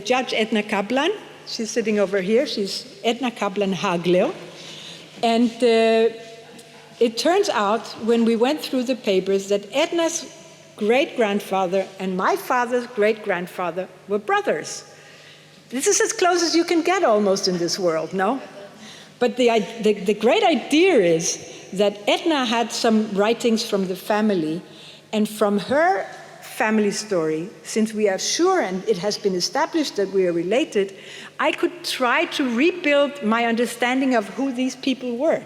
Judge Edna Kaplan. She's sitting over here. She's Edna Kaplan Hagleo. And it turns out, when we went through the papers, that Edna's great-grandfather and my father's great-grandfather were brothers. This is as close as you can get almost in this world, no? But the great idea is that Edna had some writings from the family, and from her family story, since we are sure and it has been established that we are related, I could try to rebuild my understanding of who these people were.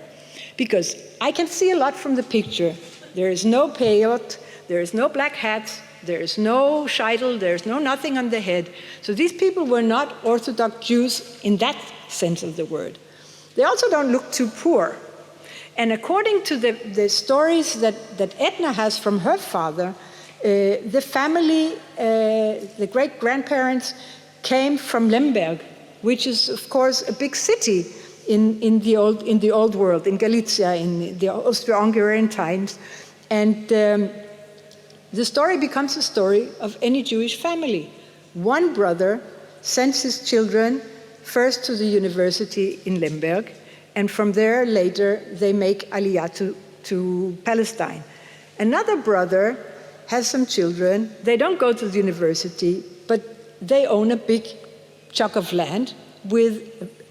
Because I can see a lot from the picture. There is no peyot, there is no black hats, there is no sheitel, there is no nothing on the head. So these people were not Orthodox Jews in that sense of the word. They also don't look too poor. And according to the stories that Edna has from her father, the family, the great-grandparents, came from Lemberg, which is, of course, a big city in the old world, in Galicia, in the Austro-Hungarian times. And the story becomes a story of any Jewish family. One brother sends his children first to the university in Lemberg, and from there later they make Aliyah to Palestine. Another brother has some children. They don't go to the university, but they own a big chunk of land with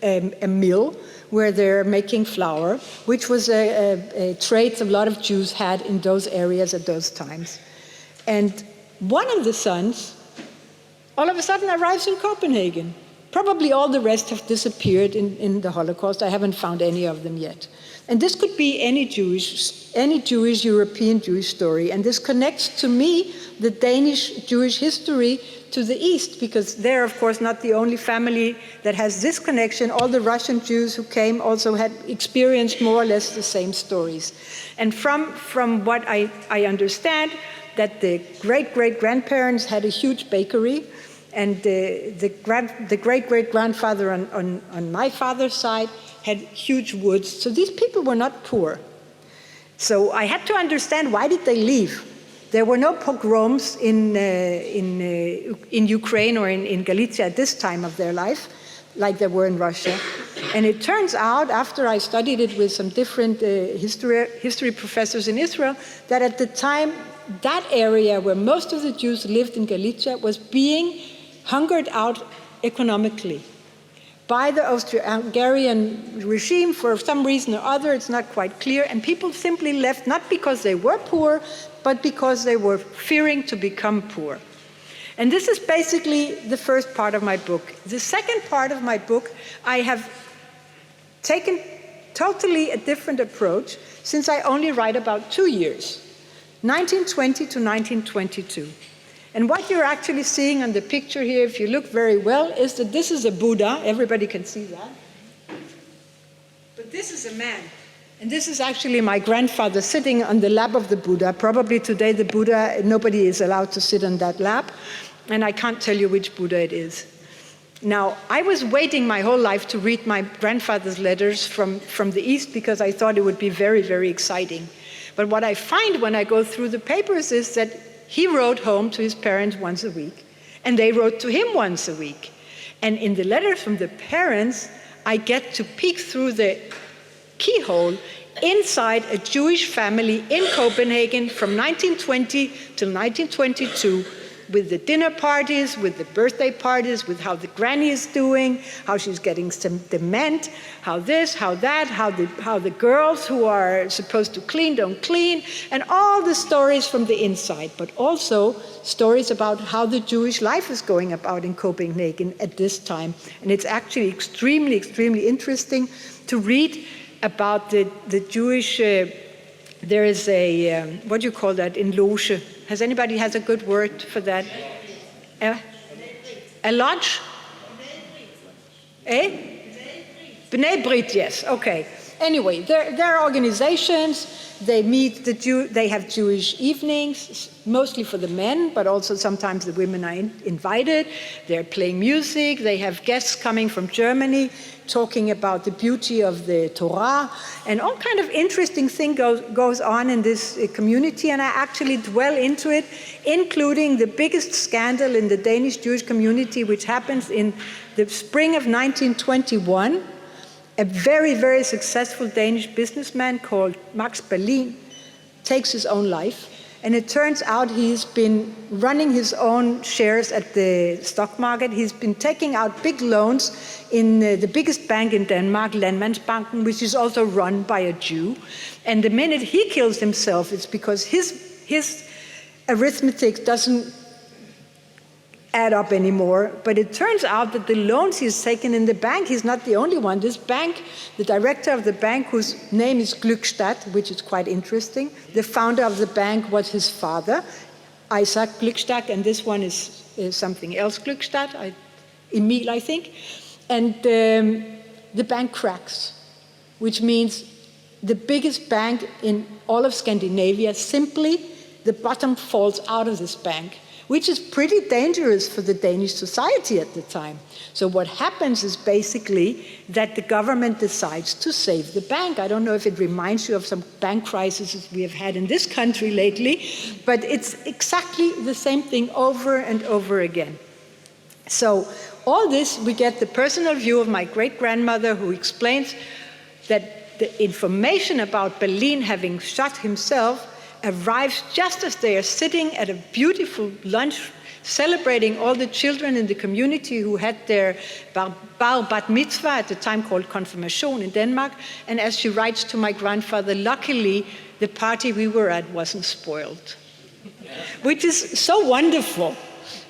a mill where they're making flour, which was a trade a lot of Jews had in those areas at those times. And one of the sons all of a sudden arrives in Copenhagen. Probably all the rest have disappeared in the Holocaust. I haven't found any of them yet. And this could be any Jewish, European Jewish story. And this connects to me the Danish Jewish history to the East, because they're, of course, not the only family that has this connection. All the Russian Jews who came also had experienced more or less the same stories. And from what I understand, that the great-great-grandparents had a huge bakery, and the great-great-grandfather on my father's side had huge woods. So these people were not poor. So I had to understand, why did they leave? There were no pogroms in Ukraine or in Galicia at this time of their life, like there were in Russia. And it turns out, after I studied it with some different history professors in Israel, that at the time, that area where most of the Jews lived in Galicia was being hungered out economically by the Austro-Hungarian regime for some reason or other. It's not quite clear. And people simply left, not because they were poor, but because they were fearing to become poor. And this is basically the first part of my book. The second part of my book, I have taken totally a different approach, since I only write about 2 years, 1920 to 1922. And what you're actually seeing on the picture here, if you look very well, is that this is a Buddha. Everybody can see that. But this is a man. And this is actually my grandfather sitting on the lap of the Buddha. Probably today the Buddha, nobody is allowed to sit on that lap. And I can't tell you which Buddha it is. Now, I was waiting my whole life to read my grandfather's letters from the East, because I thought it would be very, very exciting. But what I find when I go through the papers is that he wrote home to his parents once a week, and they wrote to him once a week. And in the letters from the parents, I get to peek through the keyhole inside a Jewish family in Copenhagen from 1920 till 1922, with the dinner parties, with the birthday parties, with how the granny is doing, how she's getting some dement, how this, how that, how the girls who are supposed to clean don't clean, and all the stories from the inside, but also stories about how the Jewish life is going about in Copenhagen at this time. And it's actually extremely, extremely interesting to read about the Jewish, there is a, what do you call that in Loge? Has anybody has a good word for that? A lodge? B'nai Brit, yes, okay. Anyway, there are organizations, they meet they have Jewish evenings, mostly for the men, but also sometimes the women are invited. They're playing music, they have guests coming from Germany, talking about the beauty of the Torah, and all kind of interesting thing goes on in this community, and I actually dwell into it, including the biggest scandal in the Danish Jewish community, which happens in the spring of 1921. A very, very successful Danish businessman called Max Berlin takes his own life. And it turns out he's been running his own shares at the stock market. He's been taking out big loans in the biggest bank in Denmark, Landmandsbanken, which is also run by a Jew. And the minute he kills himself, it's because his arithmetic doesn't add up anymore. But it turns out that the loans he's taken in the bank, he's not the only one. This bank, the director of the bank, whose name is Glückstadt, which is quite interesting, the founder of the bank was his father, Isaac Glückstadt, and this one is something else, Glückstadt, Emil, I think. And the bank cracks, which means the biggest bank in all of Scandinavia, simply the bottom falls out of this bank, which is pretty dangerous for the Danish society at the time. So what happens is basically that the government decides to save the bank. I don't know if it reminds you of some bank crises we have had in this country lately, but it's exactly the same thing over and over again. So all this, we get the personal view of my great-grandmother, who explains that the information about Berlin having shot himself arrives just as they are sitting at a beautiful lunch celebrating all the children in the community who had their bar bat mitzvah, at the time called confirmation in Denmark. And as she writes to my grandfather, luckily the party we were at wasn't spoiled, which is so wonderful.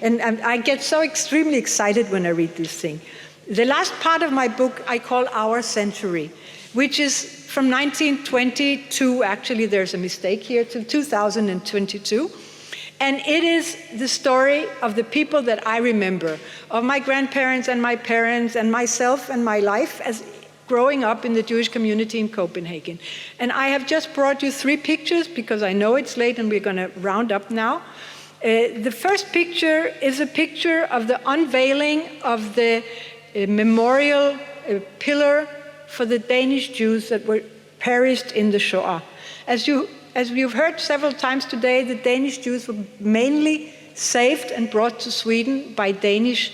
And I get so extremely excited when I read this thing. The last part of my book I call Our Century, which is from 1922, actually there's a mistake here, to 2022. And it is the story of the people that I remember, of my grandparents and my parents and myself and my life as growing up in the Jewish community in Copenhagen. And I have just brought you 3 pictures because I know it's late and we're going to round up now. The first picture is a picture of the unveiling of the memorial pillar for the Danish Jews that were perished in the Shoah. As you've heard several times today, the Danish Jews were mainly saved and brought to Sweden by Danish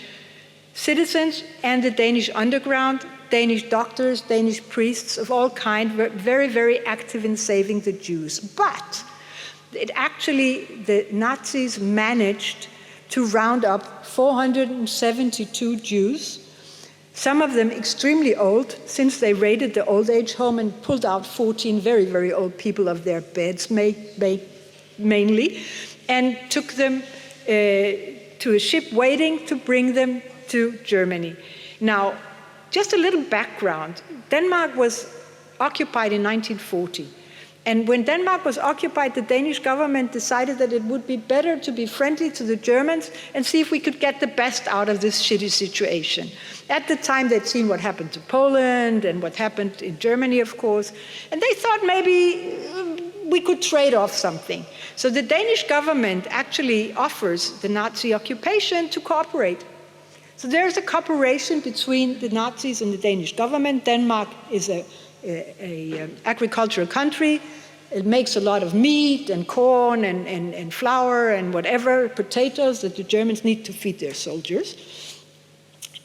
citizens and the Danish underground. Danish doctors, Danish priests of all kinds were very, very active in saving the Jews. But the Nazis managed to round up 472 Jews, some of them extremely old, since they raided the old age home and pulled out 14 very, very old people of their beds, mainly, and took them to a ship waiting to bring them to Germany. Now, just a little background. Denmark was occupied in 1940. And when Denmark was occupied, the Danish government decided that it would be better to be friendly to the Germans and see if we could get the best out of this shitty situation. At the time, they'd seen what happened to Poland and what happened in Germany, of course, and they thought maybe we could trade off something. So the Danish government actually offers the Nazi occupation to cooperate. So there's a cooperation between the Nazis and the Danish government. Denmark is an agricultural country. It makes a lot of meat and corn and flour and whatever, potatoes that the Germans need to feed their soldiers.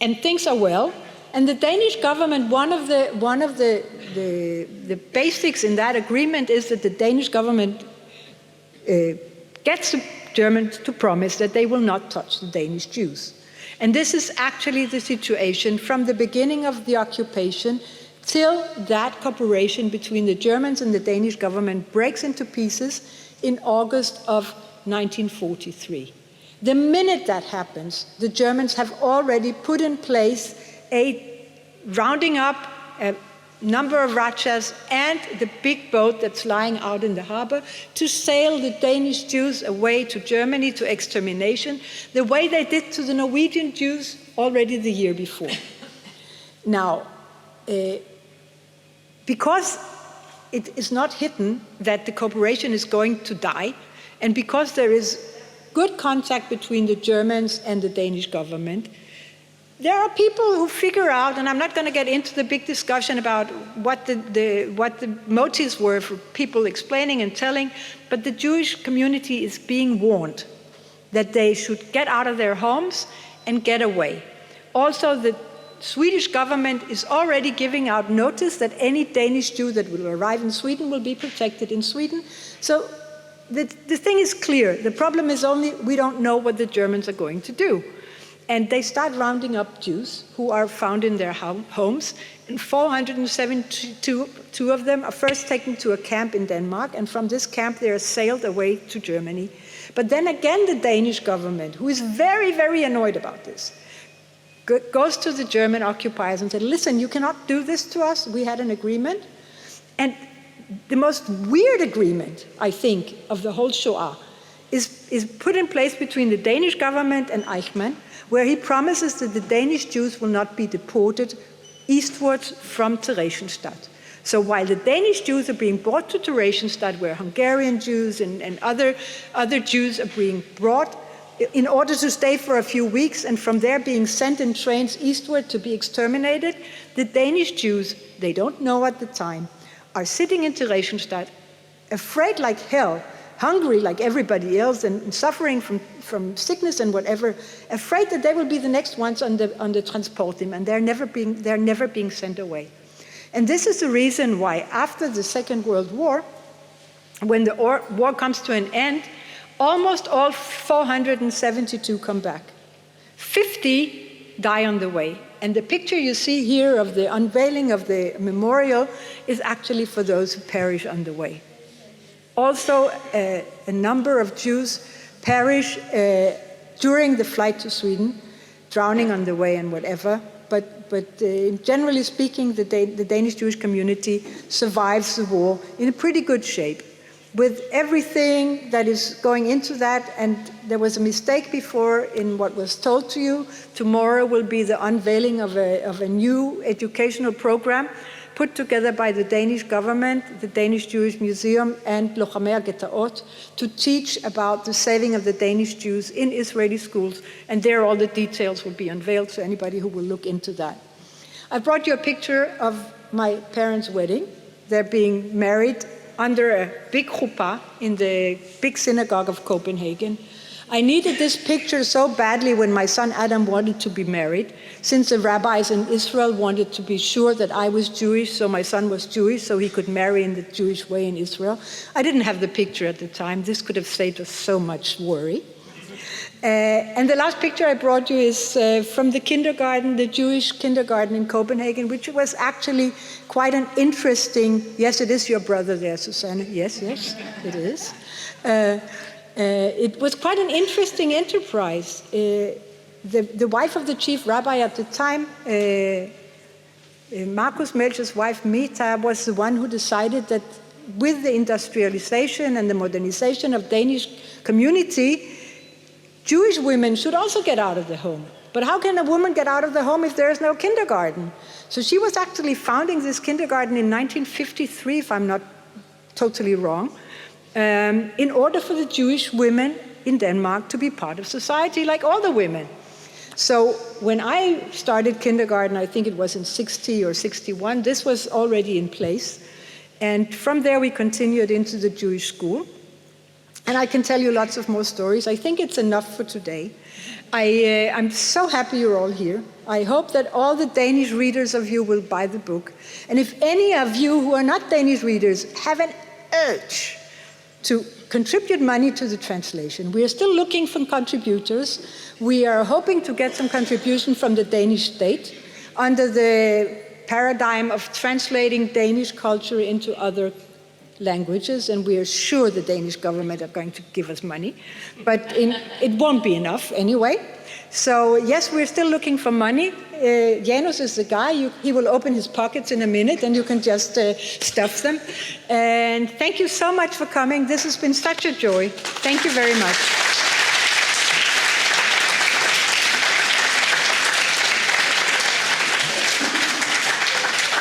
And things are well. And the Danish government, one of the basics in that agreement is that the Danish government gets the Germans to promise that they will not touch the Danish Jews. And this is actually the situation from the beginning of the occupation till that cooperation between the Germans and the Danish government breaks into pieces in August of 1943. The minute that happens, the Germans have already put in place a rounding up, number of Rajas, and the big boat that's lying out in the harbor to sail the Danish Jews away to Germany to extermination, the way they did to the Norwegian Jews already the year before. Now, because it is not hidden that the cooperation is going to die, and because there is good contact between the Germans and the Danish government, there are people who figure out, and I'm not going to get into the big discussion about what the motives were for people explaining and telling, but the Jewish community is being warned that they should get out of their homes and get away. Also, the Swedish government is already giving out notice that any Danish Jew that will arrive in Sweden will be protected in Sweden. So the thing is clear. The problem is only we don't know what the Germans are going to do. And they start rounding up Jews who are found in their homes. And 472 of them are first taken to a camp in Denmark. And from this camp, they are sailed away to Germany. But then again, the Danish government, who is very, very annoyed about this, goes to the German occupiers and said, listen, you cannot do this to us. We had an agreement. And the most weird agreement, I think, of the whole Shoah is put in place between the Danish government and Eichmann, where he promises that the Danish Jews will not be deported eastwards from Theresienstadt. So while the Danish Jews are being brought to Theresienstadt, where Hungarian Jews and other Jews are being brought in order to stay for a few weeks and from there being sent in trains eastward to be exterminated, the Danish Jews, they don't know at the time, are sitting in Theresienstadt, afraid like hell, hungry like everybody else and suffering from sickness and whatever, afraid that they will be the next ones on the Transportteam, and they're never being sent away. And this is the reason why after the Second World War, when the war comes to an end, almost all 472 come back. 50 die on the way. And the picture you see here of the unveiling of the memorial is actually for those who perish on the way. Also, a number of Jews perish during the flight to Sweden, drowning on the way and whatever. But generally speaking, the Danish Jewish community survives the war in a pretty good shape, with everything that is going into that. And there was a mistake before in what was told to you. Tomorrow will be the unveiling of a new educational program put together by the Danish government, the Danish Jewish Museum, and Lochamei Getaot to teach about the saving of the Danish Jews in Israeli schools. And there all the details will be unveiled to anybody who will look into that. I brought you a picture of my parents' wedding. They're being married under a big chuppah in the big synagogue of Copenhagen. I needed this picture so badly when my son Adam wanted to be married, since the rabbis in Israel wanted to be sure that I was Jewish, so my son was Jewish, so he could marry in the Jewish way in Israel. I didn't have the picture at the time. This could have saved us so much worry. And the last picture I brought you is from the kindergarten, the Jewish kindergarten in Copenhagen, which was actually quite an interesting, yes, it is your brother there, Susanne. Yes, it is. It was quite an interesting enterprise. The wife of the chief rabbi at the time, Marcus Melcher's wife, Meta, was the one who decided that with the industrialization and the modernization of Danish community, Jewish women should also get out of the home. But how can a woman get out of the home if there is no kindergarten? So she was actually founding this kindergarten in 1953, if I'm not totally wrong, in order for the Jewish women in Denmark to be part of society like all the women. So when I started kindergarten, I think it was in 60 or 61, this was already in place. And from there we continued into the Jewish school. And I can tell you lots of more stories. I think it's enough for today. I'm so happy you're all here. I hope that all the Danish readers of you will buy the book. And if any of you who are not Danish readers have an urge to contribute money to the translation, we are still looking for contributors. We are hoping to get some contribution from the Danish state under the paradigm of translating Danish culture into other languages, and we are sure the Danish government are going to give us money, but it won't be enough anyway. So yes, we're still looking for money. Janus is the guy. He will open his pockets in a minute, and you can just stuff them. And thank you so much for coming. This has been such a joy. Thank you very much.